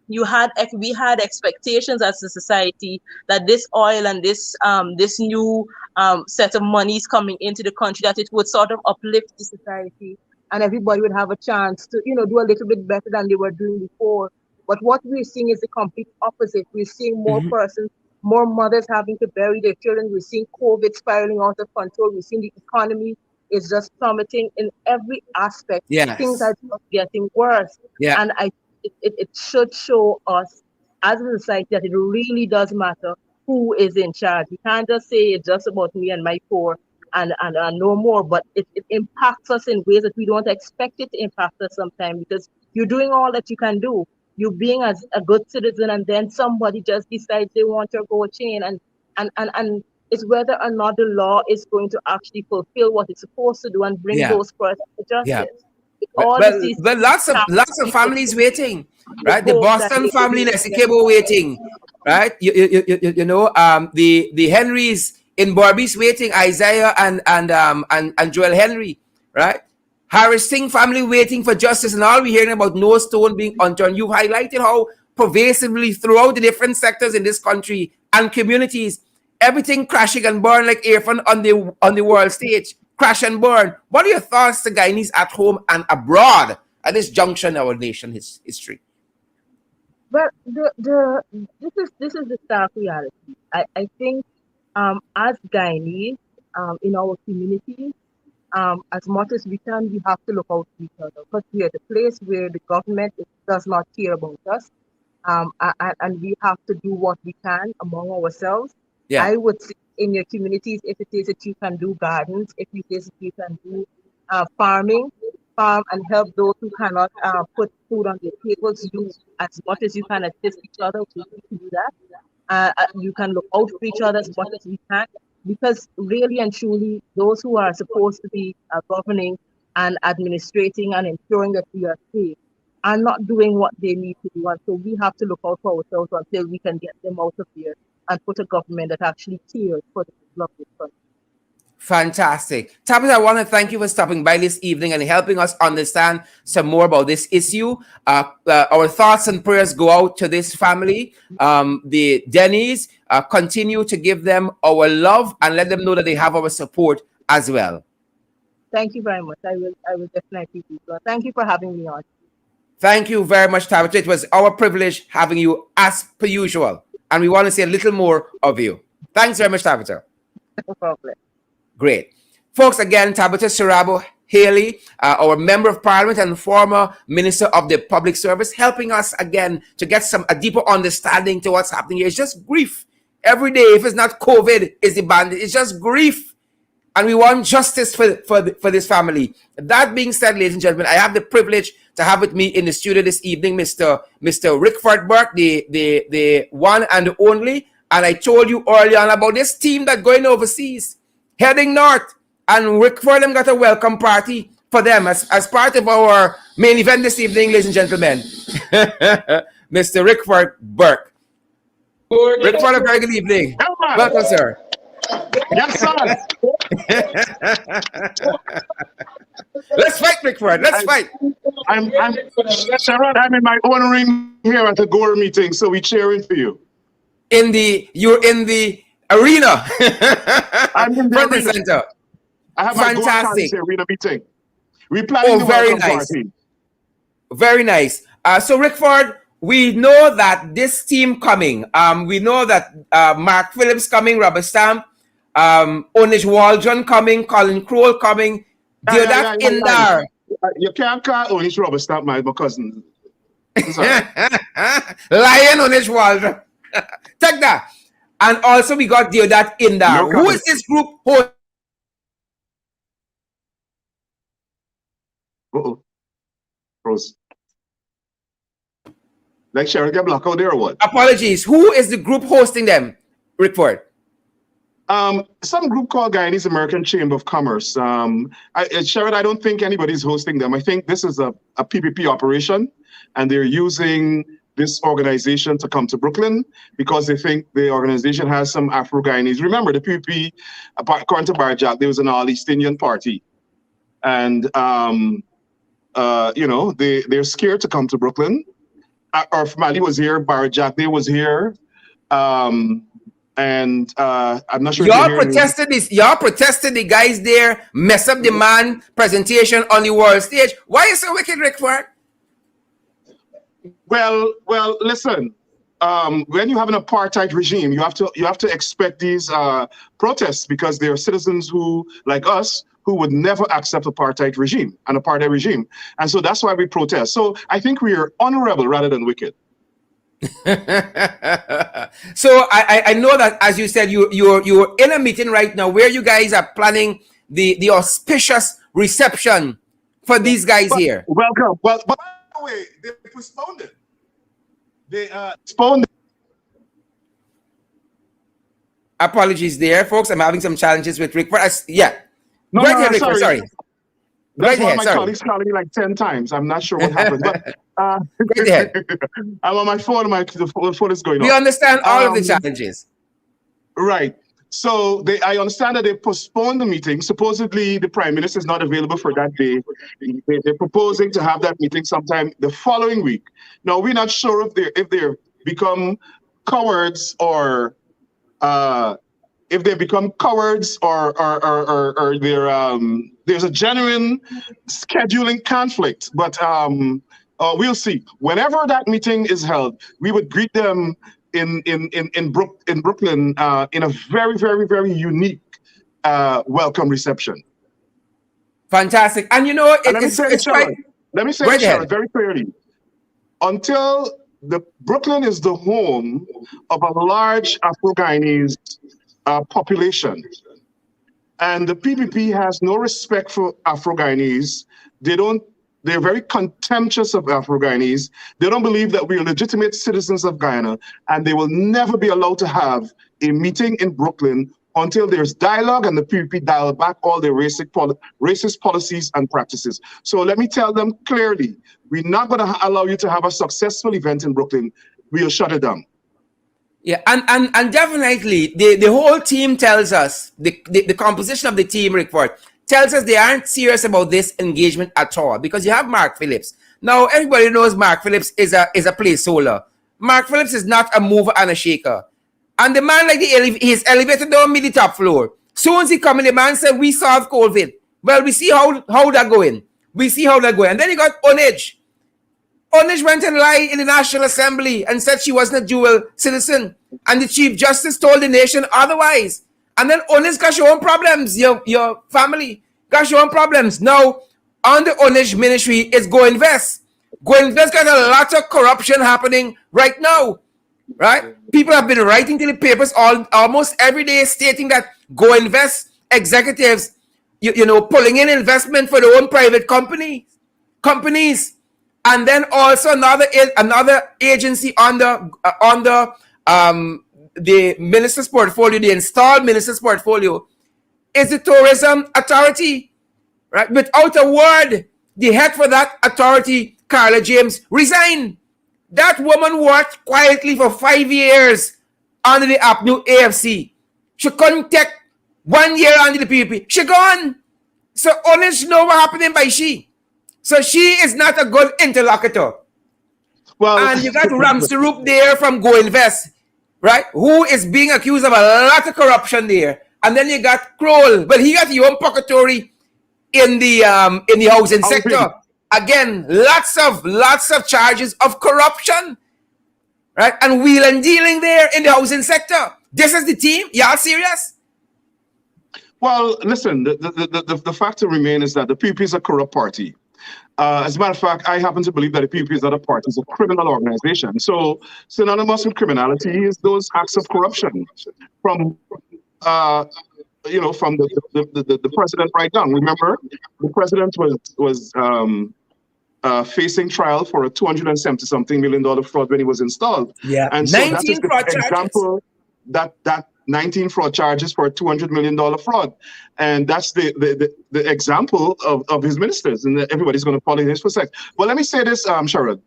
We had expectations as a society that this oil and this new set of monies coming into the country, that it would sort of uplift the society and everybody would have a chance to do a little bit better than they were doing before. But what we're seeing is the complete opposite. We're seeing more persons, more mothers having to bury their children. We're seeing COVID spiraling out of control. We're seeing the economy is just plummeting in every aspect. Yes. Things are just getting worse. Yeah. And it should show us as a society that it really does matter who is in charge. We can't just say it's just about me and my poor and no more, but it impacts us in ways that we don't expect it to impact us sometimes, because you're doing all that you can do. You being as a good citizen, and then somebody just decides they want your gold chain, and it's whether or not the law is going to actually fulfill what it's supposed to do and bring those persons to justice. Well, lots of families waiting, right? The Boston family in Essequibo waiting, right? The Henrys in Barbies waiting, Isaiah and Joel Henry, right? Harris Singh family waiting for justice, and all we're hearing about no stone being unturned. You've highlighted how pervasively throughout the different sectors in this country and communities, everything crashing and burn like Irfan on the world stage. Crash and burn. What are your thoughts to Guyanese at home and abroad at this junction in our nation history? Well, this is the stark reality. I think as Guyanese in our community, as much as we can, we have to look out for each other, because we are the place where the government does not care about us. and we have to do what we can among ourselves. Yeah. I would say in your communities, if it is that you can do gardens, if it is that you can do farming, farm and help those who cannot put food on their tables, you as much as you can assist each other, we need to do that. You can look out for each other as much as we can, because really and truly, those who are supposed to be governing and administrating and ensuring that we are safe are not doing what they need to do. And so we have to look out for ourselves until we can get them out of here and put a government that actually cares for the people of this country. Fantastic. Tabitha, I want to thank you for stopping by this evening and helping us understand some more about this issue. Our thoughts and prayers go out to this family, the Denny's. Continue to give them our love and let them know that they have our support as well. Thank you very much. I will definitely do so. Thank you for having me on. Thank you very much, Tabitha. It was our privilege having you as per usual. And we want to see a little more of you. Thanks very much, Tabitha. No problem. Great. Folks, again, Tabitha Sarabo-Halley, our Member of Parliament and former Minister of the Public Service, helping us again to get a deeper understanding to what's happening here. It's just grief. Every day, if it's not COVID, it's the bandit. It's just grief. And we want justice for this family. That being said, ladies and gentlemen, I have the privilege to have with me in the studio this evening Mr. Richford Burke, the one and only. And I told you earlier on about this team that's going overseas, heading north. And Richford them got a welcome party for them as part of our main event this evening, ladies and gentlemen. Mr. Richford Burke. Richford, a very good evening. Welcome, sir. Yes, sir. Let's fight, Richford. Let's fight. Sharon, I'm in my own ring here at the Gore meeting, so we're cheering for you. You're in the arena. I'm in the front and arena. center. I have my Fantastic. arena meeting. We're planning the very welcome nice. party. Very nice. So Richford, we know that this team coming. We know that Mark Phillips coming, Robert Stamp, Onish Waldron coming, Colin Kroll coming. Deodat Indar. You can't call Onish Robert Stamp my cousin. Lion Onish Waldron. Take that. And also we got Deodat Indar. Who is this group host? Uh-oh. Rose. Like Sharon get blocked out there or what? Apologies. Who is the group hosting them, Richford? Some group called Guyanese American Chamber of Commerce. Sharon, I don't think anybody's hosting them. I think this is a PPP operation, and they're using this organization to come to Brooklyn because they think the organization has some Afro-Guyanese. Remember, the PPP, according to Barjack, there was an all-East Indian party. And, they're scared to come to Brooklyn. Arf Mali was here, Barjack was here. I'm not sure. Y'all protested this. Y'all protested the guys there, mess up the man presentation on the world stage. Why is so wicked, Richford? Well, listen. When you have an apartheid regime, you have to expect these protests because there are citizens who, like us, who would never accept an apartheid regime, and so that's why we protest. So I think we are honorable rather than wicked. So I know that, as you said, you're in a meeting right now where you guys are planning the auspicious reception for these guys here. Welcome. Well, but by the way, they postponed it. They postponed it. Apologies there, folks. I'm having some challenges with Rick. Yeah. No, Rick, sorry. That's why my colleagues called me like 10 times. I'm not sure what happened. But Right ahead. I'm on my phone. The phone is going on. We understand all of the challenges. Right. So I understand that they postponed the meeting. Supposedly, the Prime Minister is not available for that day. They're proposing to have that meeting sometime the following week. Now, we're not sure if they become cowards or if they become cowards or there's a genuine scheduling conflict. But we'll see. Whenever that meeting is held, we would greet them in Brooklyn in a very, very, very unique welcome reception. Fantastic. And you know, let me say, Sharon, very clearly, until the Brooklyn is the home of a large Afro-Guyanese population. And the PPP has no respect for Afro-Guyanese. They're very contemptuous of Afro-Guyanese. They don't believe that we are legitimate citizens of Guyana, and they will never be allowed to have a meeting in Brooklyn until there's dialogue and the PPP dial back all their racist policies and practices. So let me tell them clearly, we're not going to allow you to have a successful event in Brooklyn. We'll shut it down. Yeah, and definitely the whole team tells us, the composition of the team, Richford, tells us they aren't serious about this engagement at all, because you have Mark Phillips. Now, everybody knows Mark Phillips is a placeholder. Mark Phillips is not a mover and a shaker. And the man, like he's elevated down me the top floor. Soon as he come in, the man said, we solve COVID. Well, we see how that going. We see how that going. And then he got Onage. Onage went and lied in the National Assembly and said she wasn't a dual citizen. And the Chief Justice told the nation otherwise. And then Onage got your own problems. Your family got your own problems. Now, on the Onage ministry is Go Invest. Go Invest got a lot of corruption happening right now. Right? People have been writing to the papers almost every day stating that Go Invest executives, pulling in investment for their own private companies. And then also another agency under the minister's portfolio, the installed minister's portfolio, is the Tourism Authority. Right? Without a word, the head for that authority, Carla James, resigned. That woman worked quietly for 5 years under the APNU AFC. She couldn't take 1 year under the PPP. She gone. So honest know what happening by she. So she is not a good interlocutor. Well, and you got Ramsarup there from Go Invest, right? Who is being accused of a lot of corruption there. And then you got Kroll. Well, he got your own pocketry in the housing sector. Again, lots of charges of corruption, right? And wheel and dealing there in the housing sector. This is the team. Y'all serious? Well, listen. The fact to remain is that the PPP is a corrupt party. As a matter of fact, I happen to believe that the PPP is not a party; it's a criminal organization. So, synonymous with criminality is those acts of corruption from from the president right down. Remember, the president was facing trial for a $270-something million fraud when he was installed. Yeah, and so that is the example that 19 fraud charges for a $200 million fraud, and that's the example of his ministers, and everybody's going to follow in his footsteps. But let me say this, Sharad,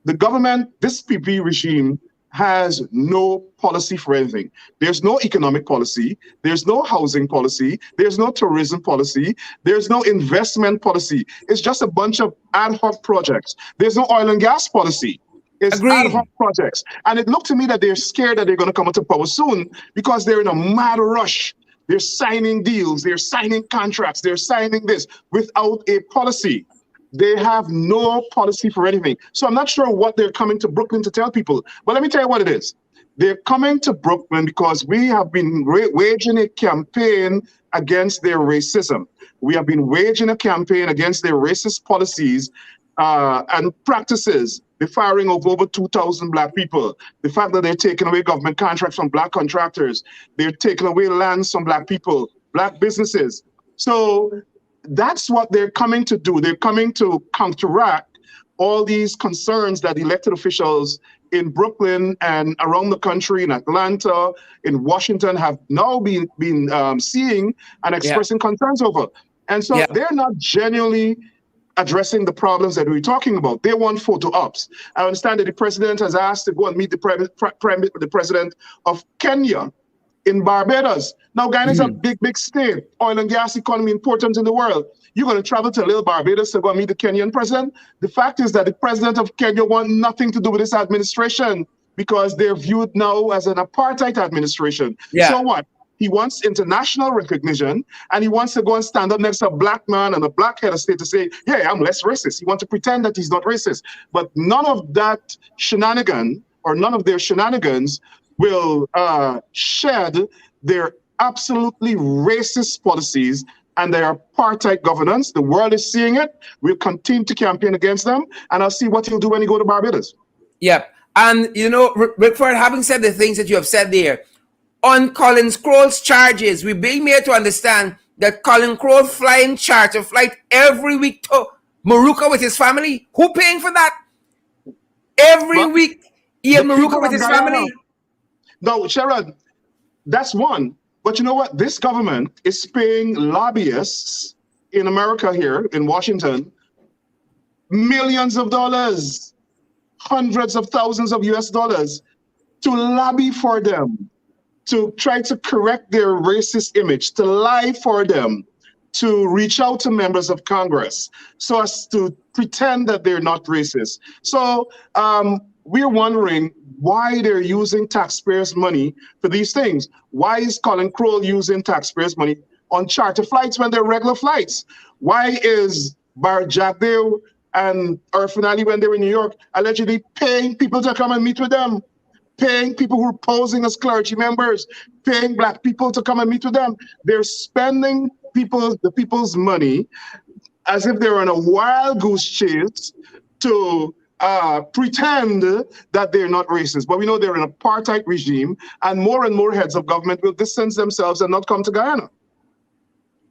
the government, this PP regime, has no policy for anything. There's no economic policy. There's no housing policy. There's no tourism policy. There's no investment policy. It's just a bunch of ad hoc projects. There's no oil and gas policy. It's ad hoc projects. And it looked to me that they're scared that they're going to come into power soon because they're in a mad rush. They're signing deals. They're signing contracts. They're signing this without a policy. They have no policy for anything. So I'm not sure what they're coming to Brooklyn to tell people. But let me tell you what it is. They're coming to Brooklyn because we have been waging a campaign against their racism. We have been waging a campaign against their racist policies and practices. The firing of over 2,000 Black people. The fact that they're taking away government contracts from Black contractors. They're taking away lands from Black people, Black businesses. So that's what they're coming to do. They're coming to counteract all these concerns that elected officials in Brooklyn and around the country, in Atlanta, in Washington, have now been seeing and expressing concerns over. And so they're not genuinely addressing the problems that we're talking about. They want photo ops. I understand that the president has asked to go and meet the president of Kenya in Barbados. Now, Guyana is a big state, oil and gas economy important in the world. You're going to travel to little Barbados to go and meet the Kenyan president? The fact is that the president of Kenya wants nothing to do with this administration because they're viewed now as an apartheid administration. Yeah. So what? He wants international recognition, and he wants to go and stand up next to a Black man and a Black head of state to say, yeah, I'm less racist. He wants to pretend that he's not racist. But none of that shenanigan, or none of their shenanigans, will shed their absolutely racist policies and their apartheid governance. The world is seeing it. We'll continue to campaign against them, and I'll see what he'll do when he go to Barbados. Yep. And, you know, Richford, having said the things that you have said there, on Colin Crowell's charges, we're being made to understand that Colin Crowell flying charter flight every week to Morocco with his family. Who paying for that? Every But week, he in the Morocco people with of his Guyana. family. No, Sherrod, that's one. But you know what? This government is paying lobbyists in America here, in Washington, millions of dollars, hundreds of thousands of US dollars to lobby for them, to try to correct their racist image, to lie for them, to reach out to members of Congress so as to pretend that they're not racist. So we're wondering why they're using taxpayers' money for these things. Why is Colin Crowell using taxpayers' money on charter flights when they're regular flights? Why is Bar Jagdeo and Irfan Ali, when they were in New York, allegedly paying people to come and meet with them? Paying people who are posing as clergy members, paying Black people to come and meet with them. They're spending the people's money as if they're on a wild goose chase to pretend that they're not racist. But we know they're an apartheid regime, and more heads of government will distance themselves and not come to Guyana.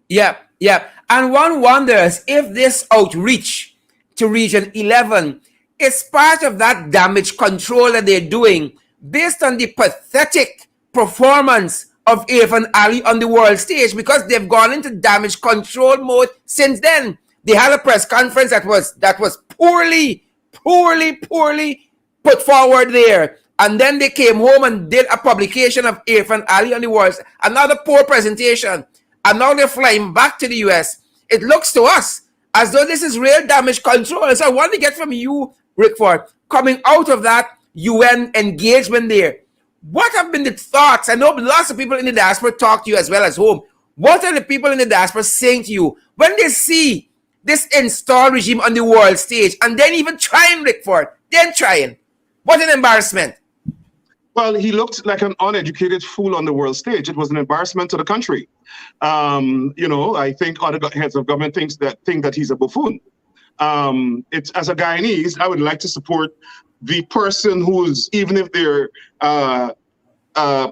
Yep, yep. And one wonders if this outreach to Region 11 is part of that damage control that they're doing based on the pathetic performance of Irfan Ali on the world stage, because they've gone into damage control mode since then. They had a press conference that was poorly put forward there. And then they came home and did a publication of Irfan Ali on the world. Another poor presentation. And now they're flying back to the US. It looks to us as though this is real damage control. And so I want to get from you, Richford, coming out of that UN engagement there, what have been the thoughts? I know lots of people in the diaspora talk to you as well as home. What are the people in the diaspora saying to you when they see this installed regime on the world stage and then even trying, Richford, then trying? What an embarrassment. Well, he looked like an uneducated fool on the world stage. It was an embarrassment to the country. You know, I think other heads of government think that he's a buffoon. It's, as a Guyanese, I would like to support the person who's, even if they're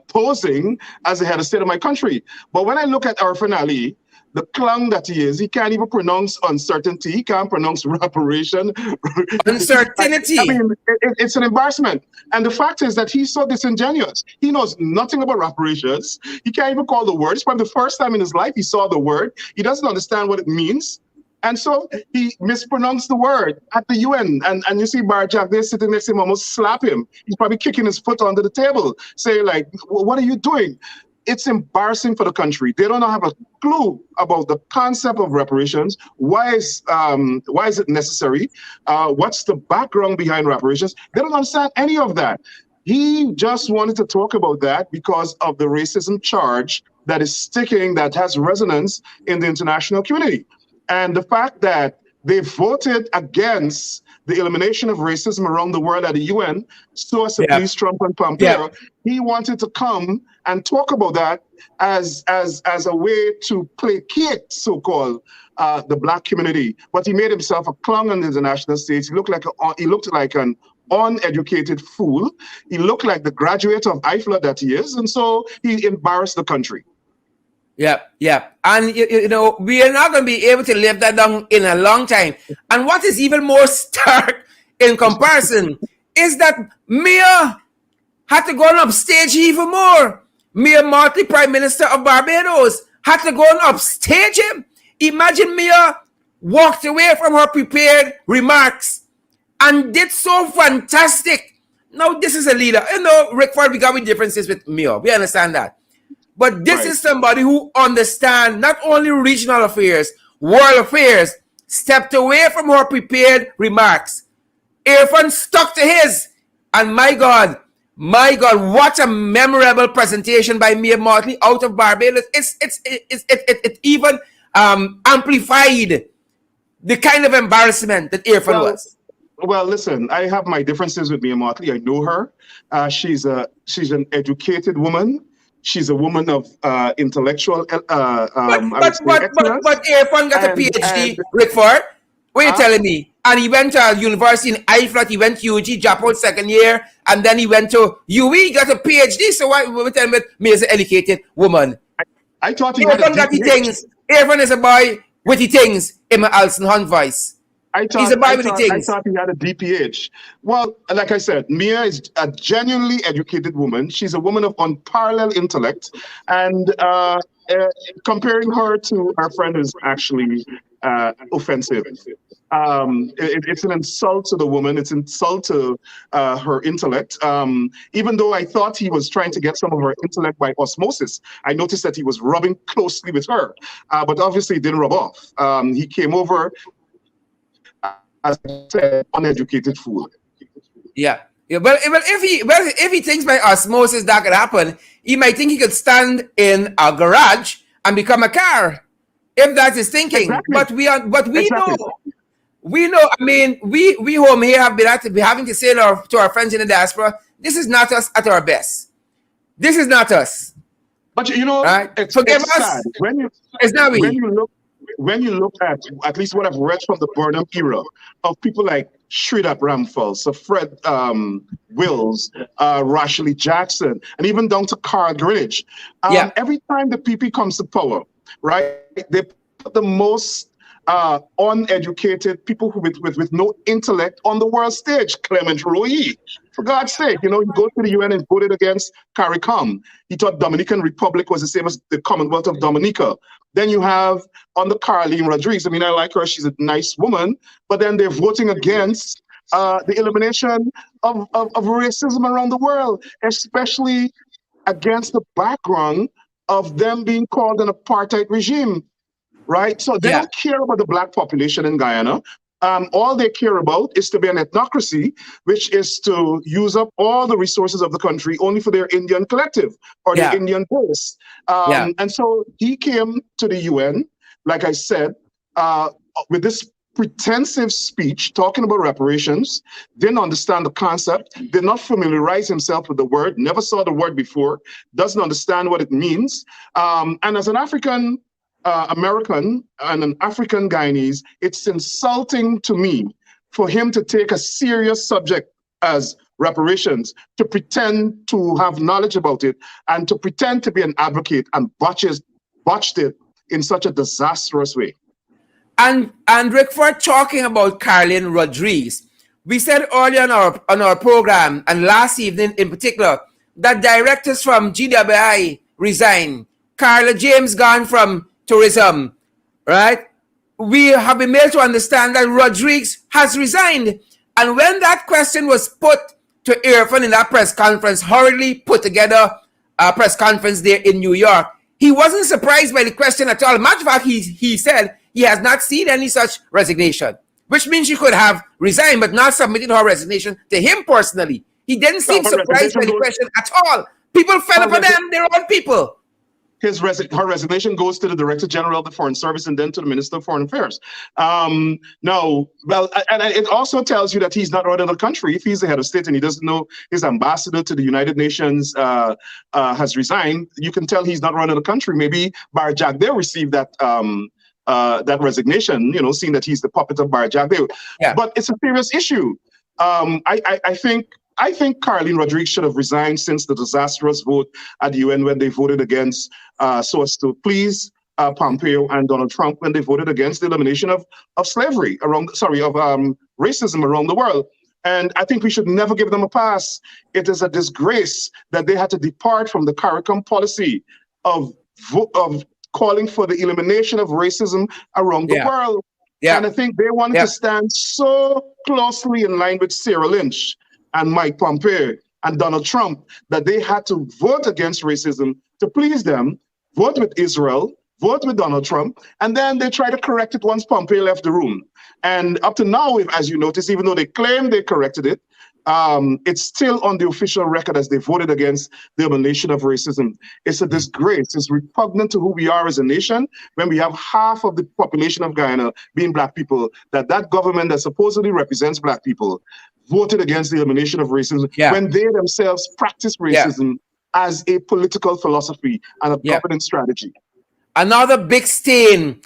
posing as the head of state of my country. But when I look at Irfan Ali, the clown that he is, he can't even pronounce uncertainty. He can't pronounce reparation. Uncertainty. I mean, it's an embarrassment. And the fact is that he's so disingenuous. He knows nothing about reparations. He can't even call the word. It's probably the first time in his life he saw the word. He doesn't understand what it means. And so he mispronounced the word at the UN. And you see Bar Jack there sitting next to him, almost slap him. He's probably kicking his foot under the table, saying like, what are you doing? It's embarrassing for the country. They don't have a clue about the concept of reparations. Why is it necessary? What's the background behind reparations? They don't understand any of that. He just wanted to talk about that because of the racism charge that is sticking, that has resonance in the international community. And the fact that they voted against the elimination of racism around the world at the UN, so as to please Trump and Pompeo, he wanted to come and talk about that as a way to placate, so-called, the Black community. But he made himself a clown on the international stage. He looked like an uneducated fool. He looked like the graduate of IFLA that he is, and so he embarrassed the country. Yeah. And, you know, we are not going to be able to live that down in a long time. And what is even more stark in comparison is that Mia had to go on upstage even more. Mia Mottley, Prime Minister of Barbados, had to go on upstage him. Imagine Mia walked away from her prepared remarks and did so fantastic. Now, this is a leader. You know, Richford, we got differences with Mia. We understand that. But this is somebody who understands not only regional affairs, world affairs, stepped away from her prepared remarks. Irfan stuck to his. And my God, what a memorable presentation by Mia Mottley out of Barbados. It even amplified the kind of embarrassment that Irfan was. Well, listen, I have my differences with Mia Mottley. I know her. She's an educated woman. She's a woman of intellectual. But Irfan got a PhD, Richford. What are you telling me? And he went to a university in IFLAT, he went to UG, dropped out second year, and then he went to UE, got a PhD. So why we tell me as an educated woman? I thought he had a things. Everyone is a boy with the things in my Alison Hunt voice. He's a boy with the things. I thought he had a DPH. Well, like I said, Mia is a genuinely educated woman. She's a woman of unparalleled intellect, and comparing her to our friend is actually offensive. It's an insult to the woman. It's an insult to her intellect. Even though I thought he was trying to get some of her intellect by osmosis, I noticed that he was rubbing closely with her, but obviously it didn't rub off. He came over as I said, uneducated fool. Yeah. Well, if he thinks by osmosis that could happen, he might think he could stand in a garage and become a car. If that's his thinking. Exactly. But we know. I mean, we home here have been having to say to our friends in the diaspora, this is not us at our best. This is not us. But you know, right? Forgive us. Sad. It's not we. When you look at least what I've read from the Burnham era of people like Sridhar Ramphal, Sir Fred Wills, Rashley Jackson, and even down to Carl Greenwich. Every time the PP comes to power, right, they put the most uneducated people with no intellect on the world stage. Clement Roy, for God's sake, you know, he goes to the UN and voted against CARICOM. He thought Dominican Republic was the same as the Commonwealth of Dominica. Then you have on the Carlene Rodriguez. I mean, I like her. She's a nice woman. But then they're voting against the elimination of racism around the world, especially against the background of them being called an apartheid regime, right? So they don't care about the Black population in Guyana. All they care about is to be an ethnocracy, which is to use up all the resources of the country only for their Indian collective or their Indian base. And so he came to the UN, like I said, with this pretensive speech talking about reparations, didn't understand the concept, did not familiarize himself with the word, never saw the word before, doesn't understand what it means. And as an African American and an African Guyanese, it's insulting to me for him to take a serious subject as reparations, to pretend to have knowledge about it, and to pretend to be an advocate and botched it in such a disastrous way. And Richford, talking about Carlene Rodriguez, we said earlier on our program, and last evening in particular, that directors from GWI resigned. Carla James gone from tourism, right? We have been made to understand that Rodriguez has resigned. And when that question was put to Irfan in that press conference, hurriedly put together a press conference there in New York, he wasn't surprised by the question at all. Matter of fact, he said he has not seen any such resignation, which means she could have resigned but not submitted her resignation to him personally. He didn't seem surprised by the question at all. People fell upon them, their own people. Her resignation goes to the Director General of the Foreign Service and then to the Minister of Foreign Affairs. And it also tells you that he's not running the country. If he's the head of state and he doesn't know his ambassador to the United Nations has resigned, you can tell he's not running the country. Maybe Bar Jagdeo received that resignation, you know, seeing that he's the puppet of Bar Jagdeo. But it's a serious issue. I think Carlene Rodriguez should have resigned since the disastrous vote at the UN when they voted against, so as to please Pompeo and Donald Trump when they voted against the elimination of slavery racism around the world. And I think we should never give them a pass. It is a disgrace that they had to depart from the CARICOM policy of calling for the elimination of racism around the world. And I think they wanted to stand so closely in line with Sarah Lynch and Mike Pompeo and Donald Trump that they had to vote against racism to please them, vote with Israel, vote with Donald Trump, and then they try to correct it once Pompeo left the room. And up to now, as you notice, even though they claim they corrected it, it's still on the official record as they voted against the elimination of racism. It's a disgrace. It's repugnant to who we are as a nation when we have half of the population of Guyana being Black people, that government that supposedly represents Black people voted against the elimination of racism when they themselves practice racism as a political philosophy and a governance strategy. Another big stain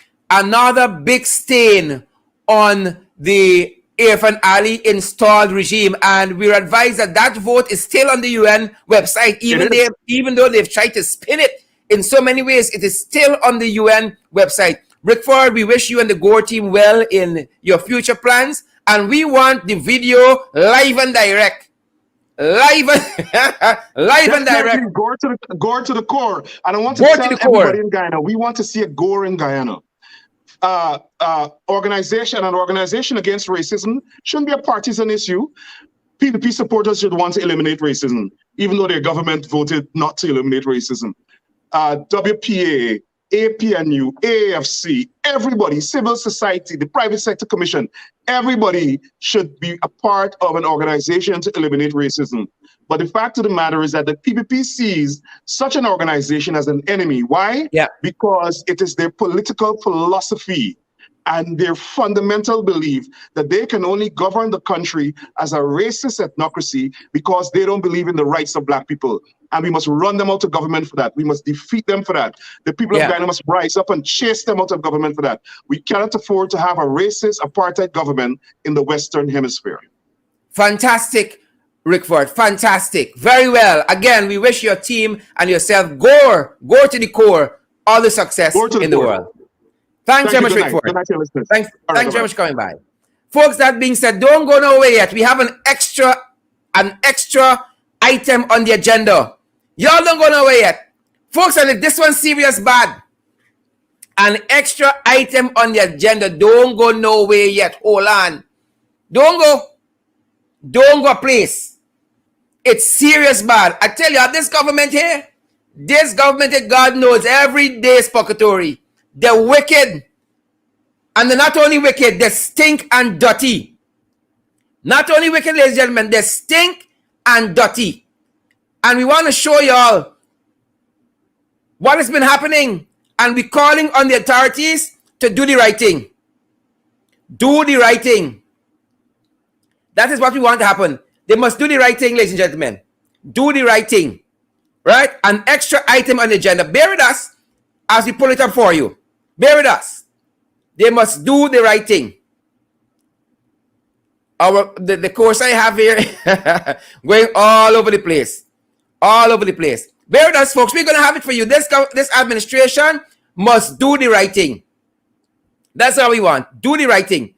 on the Irfan Ali installed regime, and we're advised that that vote is still on the UN website, even though they've tried to spin it in so many ways. It is still on the UN website. Richford, we wish you and the Gore team well in your future plans, and we want the video live and direct. Live and direct. Gore to the core. And I want to tell everybody in Guyana, we want to see a Gore in Guyana. Organization against racism shouldn't be a partisan issue. PPP supporters should want to eliminate racism, even though their government voted not to eliminate racism. WPA, APNU, AAFC, everybody, civil society, the private sector commission, everybody should be a part of an organization to eliminate racism. But the fact of the matter is that the PPP sees such an organization as an enemy. Why? Yeah. Because it is their political philosophy and their fundamental belief that they can only govern the country as a racist ethnocracy because they don't believe in the rights of Black people. And we must run them out of government for that. We must defeat them for that. The people of Guyana must rise up and chase them out of government for that. We cannot afford to have a racist apartheid government in the Western Hemisphere. Fantastic, Richford. Fantastic. Very well. Again, we wish your team and yourself Gore to the core, all the success in the world. Thanks very much, Richford. Thanks very much for coming by. Folks, that being said, don't go nowhere yet. We have an extra item on the agenda. Y'all don't go nowhere yet. Folks, and if this one's serious bad, an extra item on the agenda. Don't go nowhere yet. Hold on. Don't go a place. It's serious bad. I tell you, this government here, God knows, every day is purgatory. They're wicked. And they're not only wicked, they stink and dirty. Not only wicked, ladies and gentlemen, they stink and dirty. And we want to show y'all what has been happening. And we're calling on the authorities to do the right thing. Do the right thing. That is what we want to happen. They must do the right thing, ladies and gentlemen. Do the right thing. Right? An extra item on the agenda. Bear with us as we pull it up for you. Bear with us. They must do the right thing. The course I have here going all over the place. All over the place. Bear with us, folks. We're going to have it for you. This administration must do the right thing. That's all we want. Do the right thing.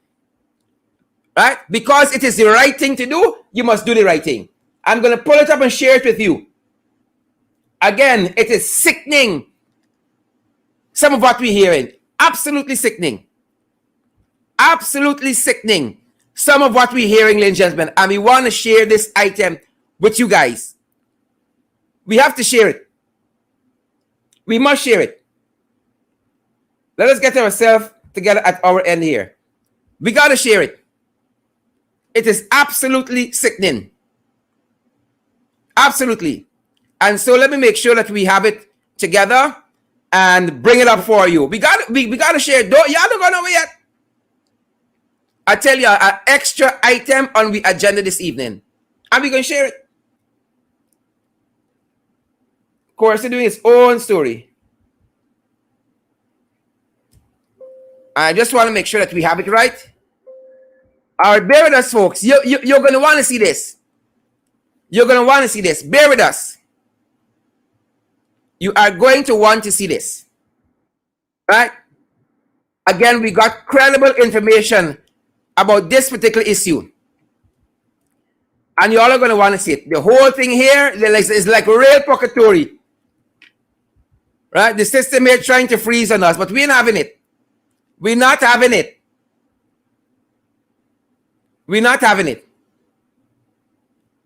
Right? Because it is the right thing to do, you must do the right thing. I'm going to pull it up and share it with you. Again, it is sickening. Some of what we're hearing. Absolutely sickening. Absolutely sickening. Some of what we're hearing, ladies and gentlemen. And we want to share this item with you guys. We have to share it. We must share it. Let us get ourselves together at our end here. We got to share it. It is absolutely sickening. Absolutely. And so let me make sure that we have it together and bring it up for you. We got to share it. Y'all don't go nowhere yet. I tell you, an extra item on the agenda this evening. And we're going to share it. Of course, they're doing its own story. I just want to make sure that we have it right. All right, bear with us, folks. You're going to want to see this. You're going to want to see this. Bear with us. You are going to want to see this. Right? Again, we got credible information about this particular issue. And you all are going to want to see it. The whole thing here is like real purgatory. Right? The system here trying to freeze on us, but we're not having it. We're not having it. We're not having it.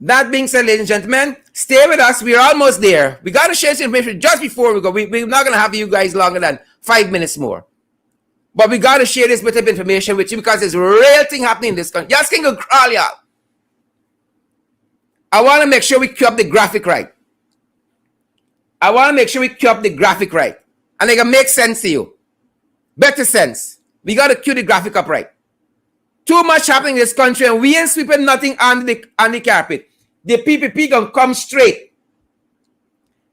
That being said, ladies and gentlemen, stay with us. We're almost there. We got to share some information just before we go. We're not going to have you guys longer than 5 minutes more. But we got to share this bit of information with you because there's a real thing happening in this country. Y'all can go crawl, y'all. I want to make sure we cue up the graphic right. I want to make sure we cue up the graphic right. And it can make sense to you. Better sense. We got to cue the graphic up right. Too much happening in this country and we ain't sweeping nothing on the carpet. The PPP gonna come straight.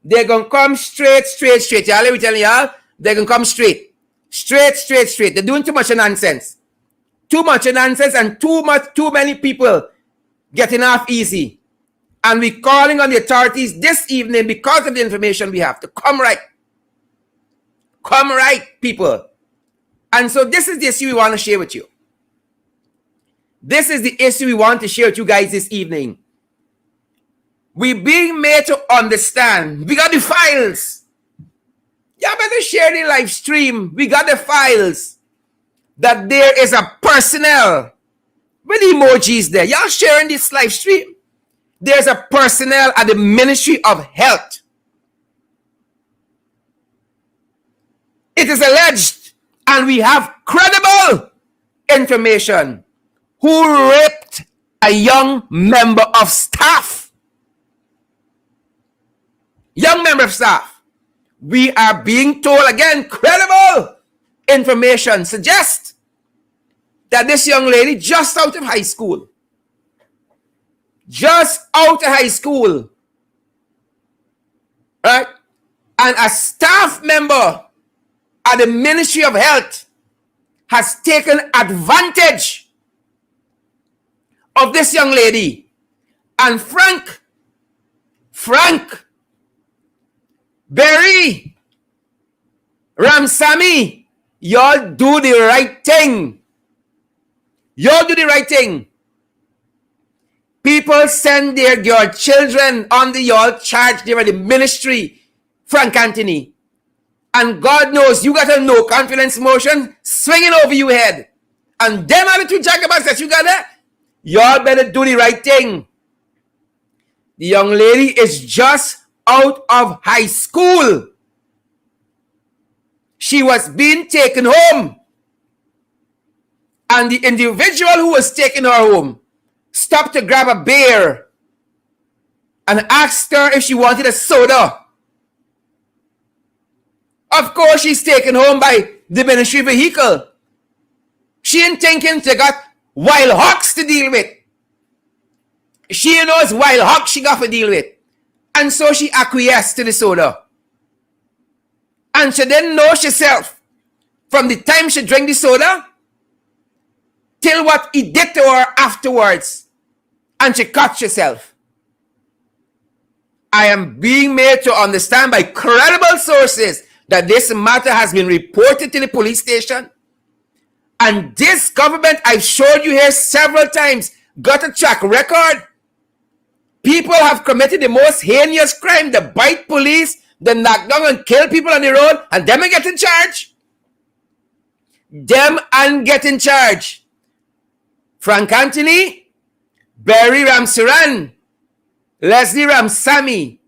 They're gonna come straight. Y'all, let me tell y'all, they're gonna come straight. Straight. They're doing too much nonsense. Too much nonsense and too many people getting off easy. And we're calling on the authorities this evening because of the information we have to come right. Come right, people. And so this is the issue we want to share with you. This is the issue we want to share with you guys this evening. We're being made to understand. We got the files. You better share the live stream. We got the files. That there is a personnel with emojis there. Y'all sharing this live stream. There's a personnel at the Ministry of Health. It is alleged, and we have credible information, who raped a young member of staff. Young member of staff. We are being told, again, credible information suggests that this young lady just out of high school, right? And a staff member at the Ministry of Health has taken advantage of this young lady. And Frank, Barry, Ramsamy, y'all do the right thing. Y'all do the right thing. People send your children under your charge. They were the ministry, Frank Anthony. And God knows you got a no confidence motion swinging over your head. And them are the two jackabout that you got there. Y'all better do the right thing. The young lady is just out of high school. She was being taken home. And the individual who was taking her home stopped to grab a beer and asked her if she wanted a soda. Of course, she's taken home by the ministry vehicle. She ain't thinking they got wild hogs to deal with. She knows wild hogs she got to deal with. And so she acquiesced to the soda. And she didn't know herself from the time she drank the soda till what he did to her afterwards. And she cut herself. I am being made to understand by credible sources that this matter has been reported to the police station. And this government, I've showed you here several times, got a track record. People have committed the most heinous crime. They bite police, they knock down and kill people on the road, and them and get in charge. Them and get in charge. Frank Anthony, Barry Ramsaran, Leslie Ramsamy,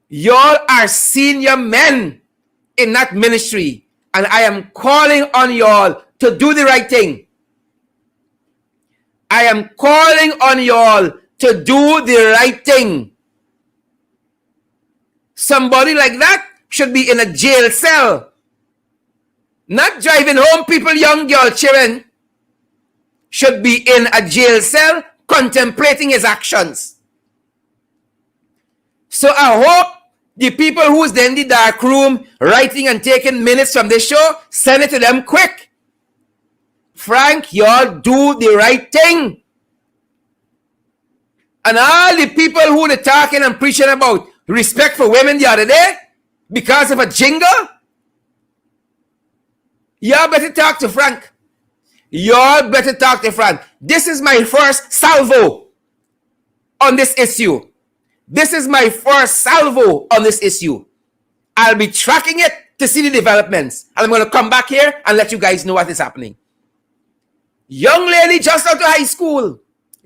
y'all are senior men in that ministry. And I am calling on y'all to do the right thing. I am calling on y'all to do the right thing. Somebody like that should be in a jail cell. Not driving home people, young girl, children. Should be in a jail cell contemplating his actions. So I hope the people who's there in the dark room writing and taking minutes from this show, send it to them quick. Frank, y'all do the right thing. And all the people who they're talking and preaching about respect for women the other day because of a jingle, y'all better talk to Frank. Y'all better talk to Frank. This is my first salvo on this issue. This is my first salvo on this issue. I'll be tracking it to see the developments. And I'm going to come back here and let you guys know what is happening. Young lady just out of high school.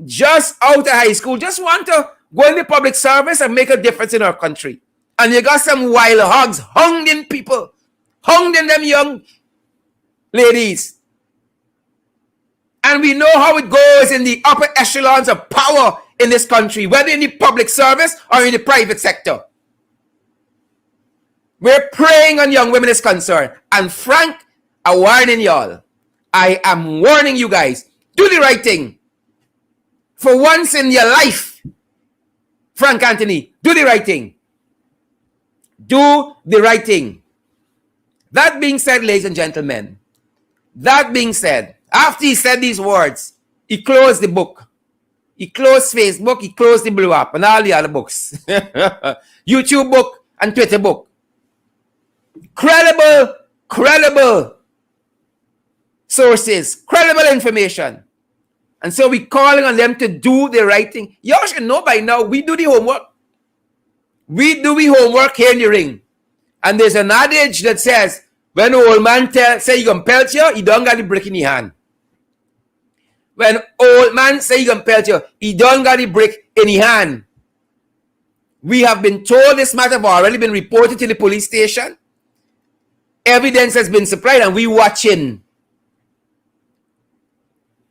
Just out of high school. Just want to go in the public service and make a difference in our country. And you got some wild hogs hounding people. Hounding them young ladies. And we know how it goes in the upper echelons of power in this country, whether in the public service or in the private sector. We're preying on young women is concerned. And Frank, I'm warning y'all. I am warning you guys. Do the right thing. For once in your life, Frank Anthony, do the right thing. Do the right thing. That being said, ladies and gentlemen, that being said, After he said these words, he closed the book. He closed Facebook, he closed the Blue App and all the other books. YouTube book and Twitter book. Credible sources, credible information. And so we're calling on them to do the right thing. Y'all should know by now, we do the homework. We do the homework here in the ring. And there's an adage that says, when an old man say he gonna pelt you, he don't got the brick in his hand. When old man say he gonna pelt you, he don't got the brick in his hand. We have been told this matter have already been reported to the police station. Evidence has been supplied and we watching.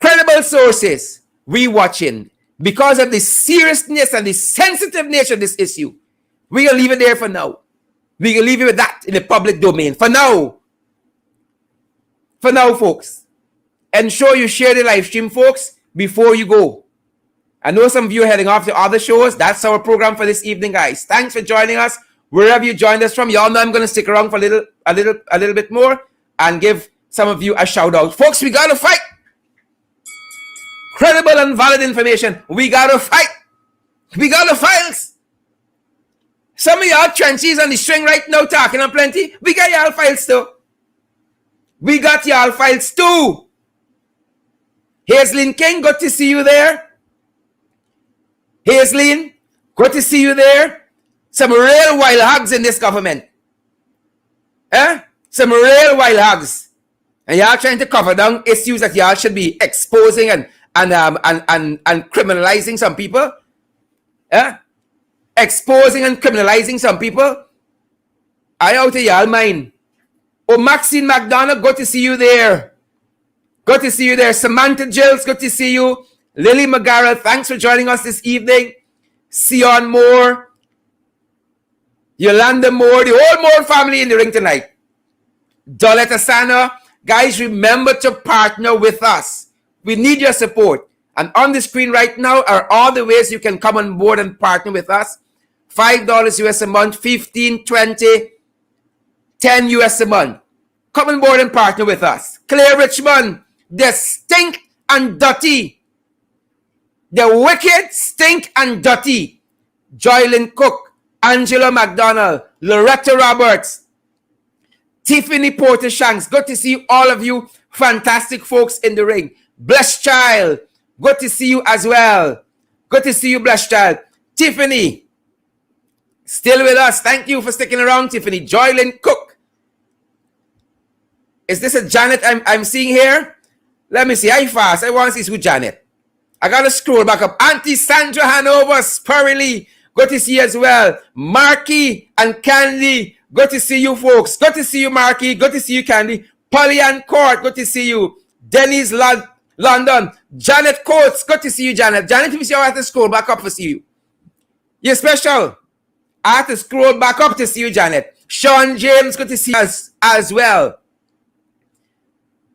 Credible sources, we watching. Because of the seriousness and the sensitive nature of this issue, we gonna leave it there for now. We can leave it with that in the public domain. For now, folks. Ensure you share the live stream, folks, before you go. I know some of you are heading off to other shows. That's our program for this evening, guys. Thanks for joining us. Wherever you joined us from, y'all know I'm going to stick around for a little bit more and give some of you a shout out. Folks, we got to fight. Credible and valid information. We got to fight. We got the files. Some of y'all trenches on the string right now talking on plenty. We got y'all files too. We got y'all files too. Hazelyn King, good to see you there. Hazelyn, good to see you there. Some real wild hogs in this government. Some real wild hogs. And y'all trying to cover down issues that y'all should be exposing and criminalizing some people. Exposing and criminalizing some people. I out of y'all mind. Oh, Maxine McDonough, good to see you there. Good to see you there. Samantha Gills, good to see you. Lily McGarrett, thanks for joining us this evening. Sion Moore. Yolanda Moore, the whole Moore family in the ring tonight. Doletta Sana. Guys, remember to partner with us. We need your support. And on the screen right now are all the ways you can come on board and partner with us. $5 US a month, 15, 20, 10 US a month. Come on board and partner with us. Claire Richmond, the stink and dirty. The wicked, stink and dirty. Joylyn Cook, Angela McDonald, Loretta Roberts, Tiffany Porter Shanks. Good to see all of you fantastic folks in the ring. Blessed Child, good to see you as well. Good to see you, Blessed Child. Tiffany, still with us. Thank you for sticking around, Tiffany. Joylyn Cook. Is this a Janet I'm seeing here? Let me see. I fast. I want to see who Janet. I got to scroll back up. Auntie Sandra Hanover, Spurry Lee. Good to see you as well. Marky and Candy. Good to see you, folks. Good to see you, Marky. Good to see you, Candy. Polly Ann Court. Good to see you. Denise London. Janet Coates. Good to see you, Janet. Janet, if you see, I have to scroll back up to see you. You're special. I have to scroll back up to see you, Janet. Sean James, good to see you as well.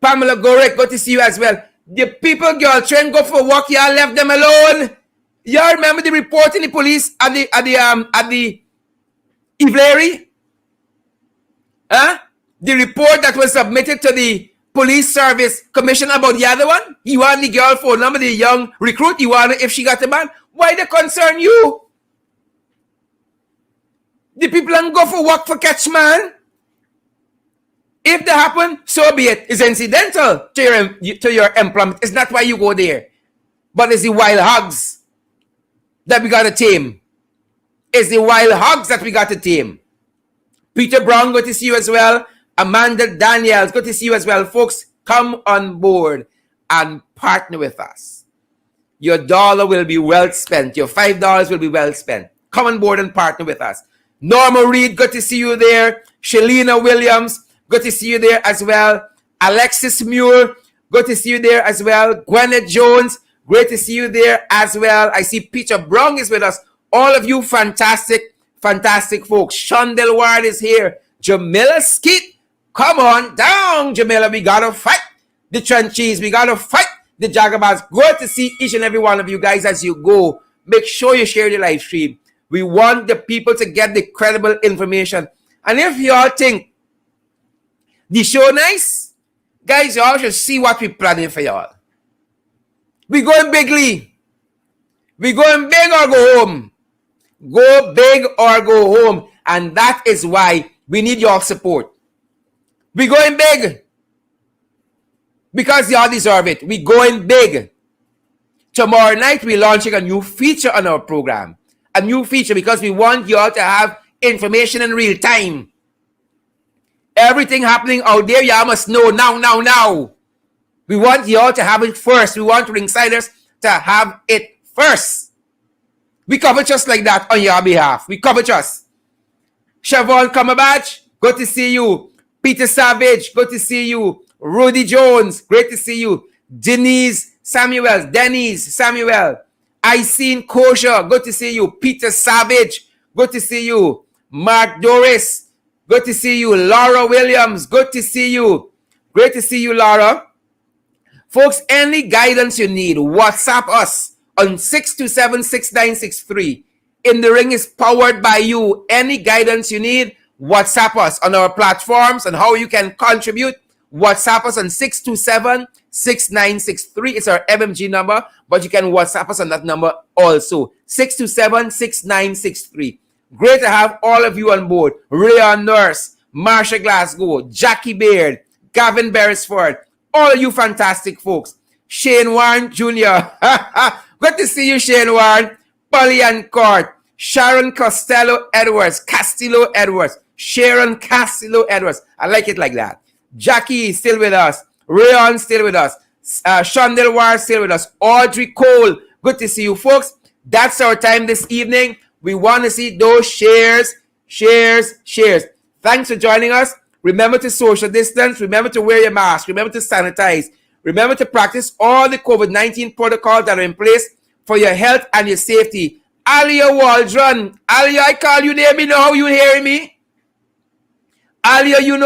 Pamela Gorek, good to see you as well. The people, girl, try and go for walk. Y'all left them alone. Y'all remember the report in the police at the Ivlery? The report that was submitted to the police service commissioner about the other one? You want the girl phone number, the young recruit? You want if she got the man? Why they concern you? The people and go for work for catch man. If that happen, so be it. It's incidental to your employment. It's not why you go there. But it's the wild hogs that we got to tame. It's the wild hogs that we got to tame. Peter Brown, good to see you as well. Amanda Daniels, good to see you as well. Folks, come on board and partner with us. Your dollar will be well spent. Your $5 will be well spent. Come on board and partner with us. Norma Reed, good to see you there. Shalina Williams, good to see you there as well. Alexis Muir, good to see you there as well. Gwyneth Jones, great to see you there as well. I see Peter Brown is with us. All of you fantastic folks. Shondell Ward is here. Jamila Skeet, come on down, Jamila. We got to fight the trenches. We got to fight the Jagabars. Good to see each and every one of you guys as you go. Make sure you share the live stream. We want the people to get the credible information. And if y'all think the show nice, Guys, y'all should see what we're planning for y'all. We going bigly. We going big or go home. Go big or go home. And that is why we need your support. We going big. Because y'all deserve it. We going big. Tomorrow night, we're launching a new feature on our program. A new feature because we want y'all to have information in real time. Everything happening out there, y'all must know now. We want y'all to have it first. We want Ringsiders to have it first. We cover just like that on your behalf. We cover just. Siobhan Cumberbatch, good to see you. Peter Savage, good to see you. Rudy Jones, great to see you. Denise Samuel, Iseen Kosher, good to see you. Peter Savage, good to see you. Mark Doris, good to see you. Laura Williams, good to see you. Great to see you, Laura. Folks, any guidance you need, WhatsApp us on 627-6963. In the Ring is powered by you. Any guidance you need, WhatsApp us on our platforms and how you can contribute. WhatsApp us on 627-6963. It's our MMG number, but you can WhatsApp us on that number also. 627-6963. Great to have all of you on board. Rayon Nurse, Marsha Glasgow, Jackie Baird, Gavin Beresford, all of you fantastic folks. Shane Warren Jr. Good to see you, Shane Warren. Polly and Court, Sharon Castillo Edwards, Sharon Castillo Edwards. I like it like that. Jackie is still with us. Rayon still with us. Shondell War still with us. Audrey Cole, good to see you folks. That's our time this evening. We want to see those shares. Thanks for joining us. Remember to social distance. Remember to wear your mask. Remember to sanitize. Remember to practice all the COVID-19 protocols that are in place for your health and your safety. Alia Waldron. Alia, I call you name. You know how you hearing me? Alia, you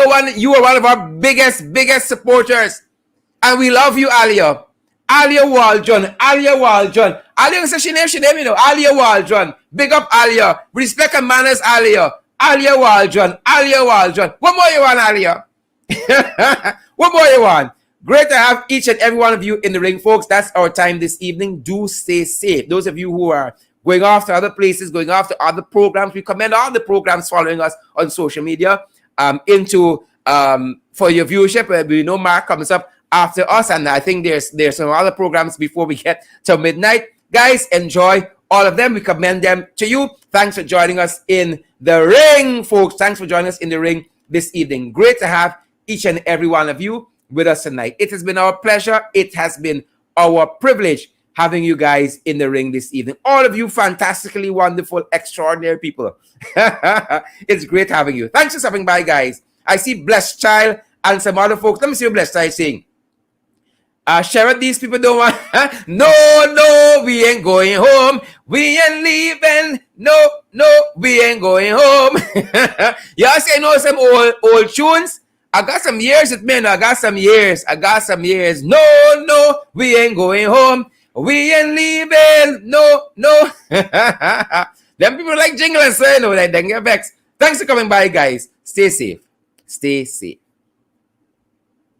are one of our biggest supporters. And we love you, Alia. Alia Waldron. Alia says she name, you know. Alia Waldron. Big up Alia. Respect and manners, Alia. Alia Waldron. What more you want, Alia? What more you want? Great to have each and every one of you in the ring, folks. That's our time this evening. Do stay safe. Those of you who are going off to other places, going off to other programs, we commend all the programs following us on social media for your viewership. We know Mark comes up after us, and I think there's some other programs before we get to midnight. Guys, enjoy all of them. We commend them to you. Thanks for joining us in the ring, folks. Thanks for joining us in the ring this evening. Great to have each and every one of you with us tonight. It has been our pleasure. It has been our privilege having you guys in the ring this evening. All of you fantastically wonderful, extraordinary people. It's great having you. Thanks for stopping by, guys. I see Blessed Child and some other folks. Let me see what Blessed Child saying. Sherrod, these people don't want. No, we ain't going home. We ain't leaving. No, we ain't going home. Y'all say know some old tunes? I got some years with me. I got some years. No, we ain't going home. We ain't leaving. No. Them people like jingle and say no, they get vexed. Thanks for coming by, guys. Stay safe.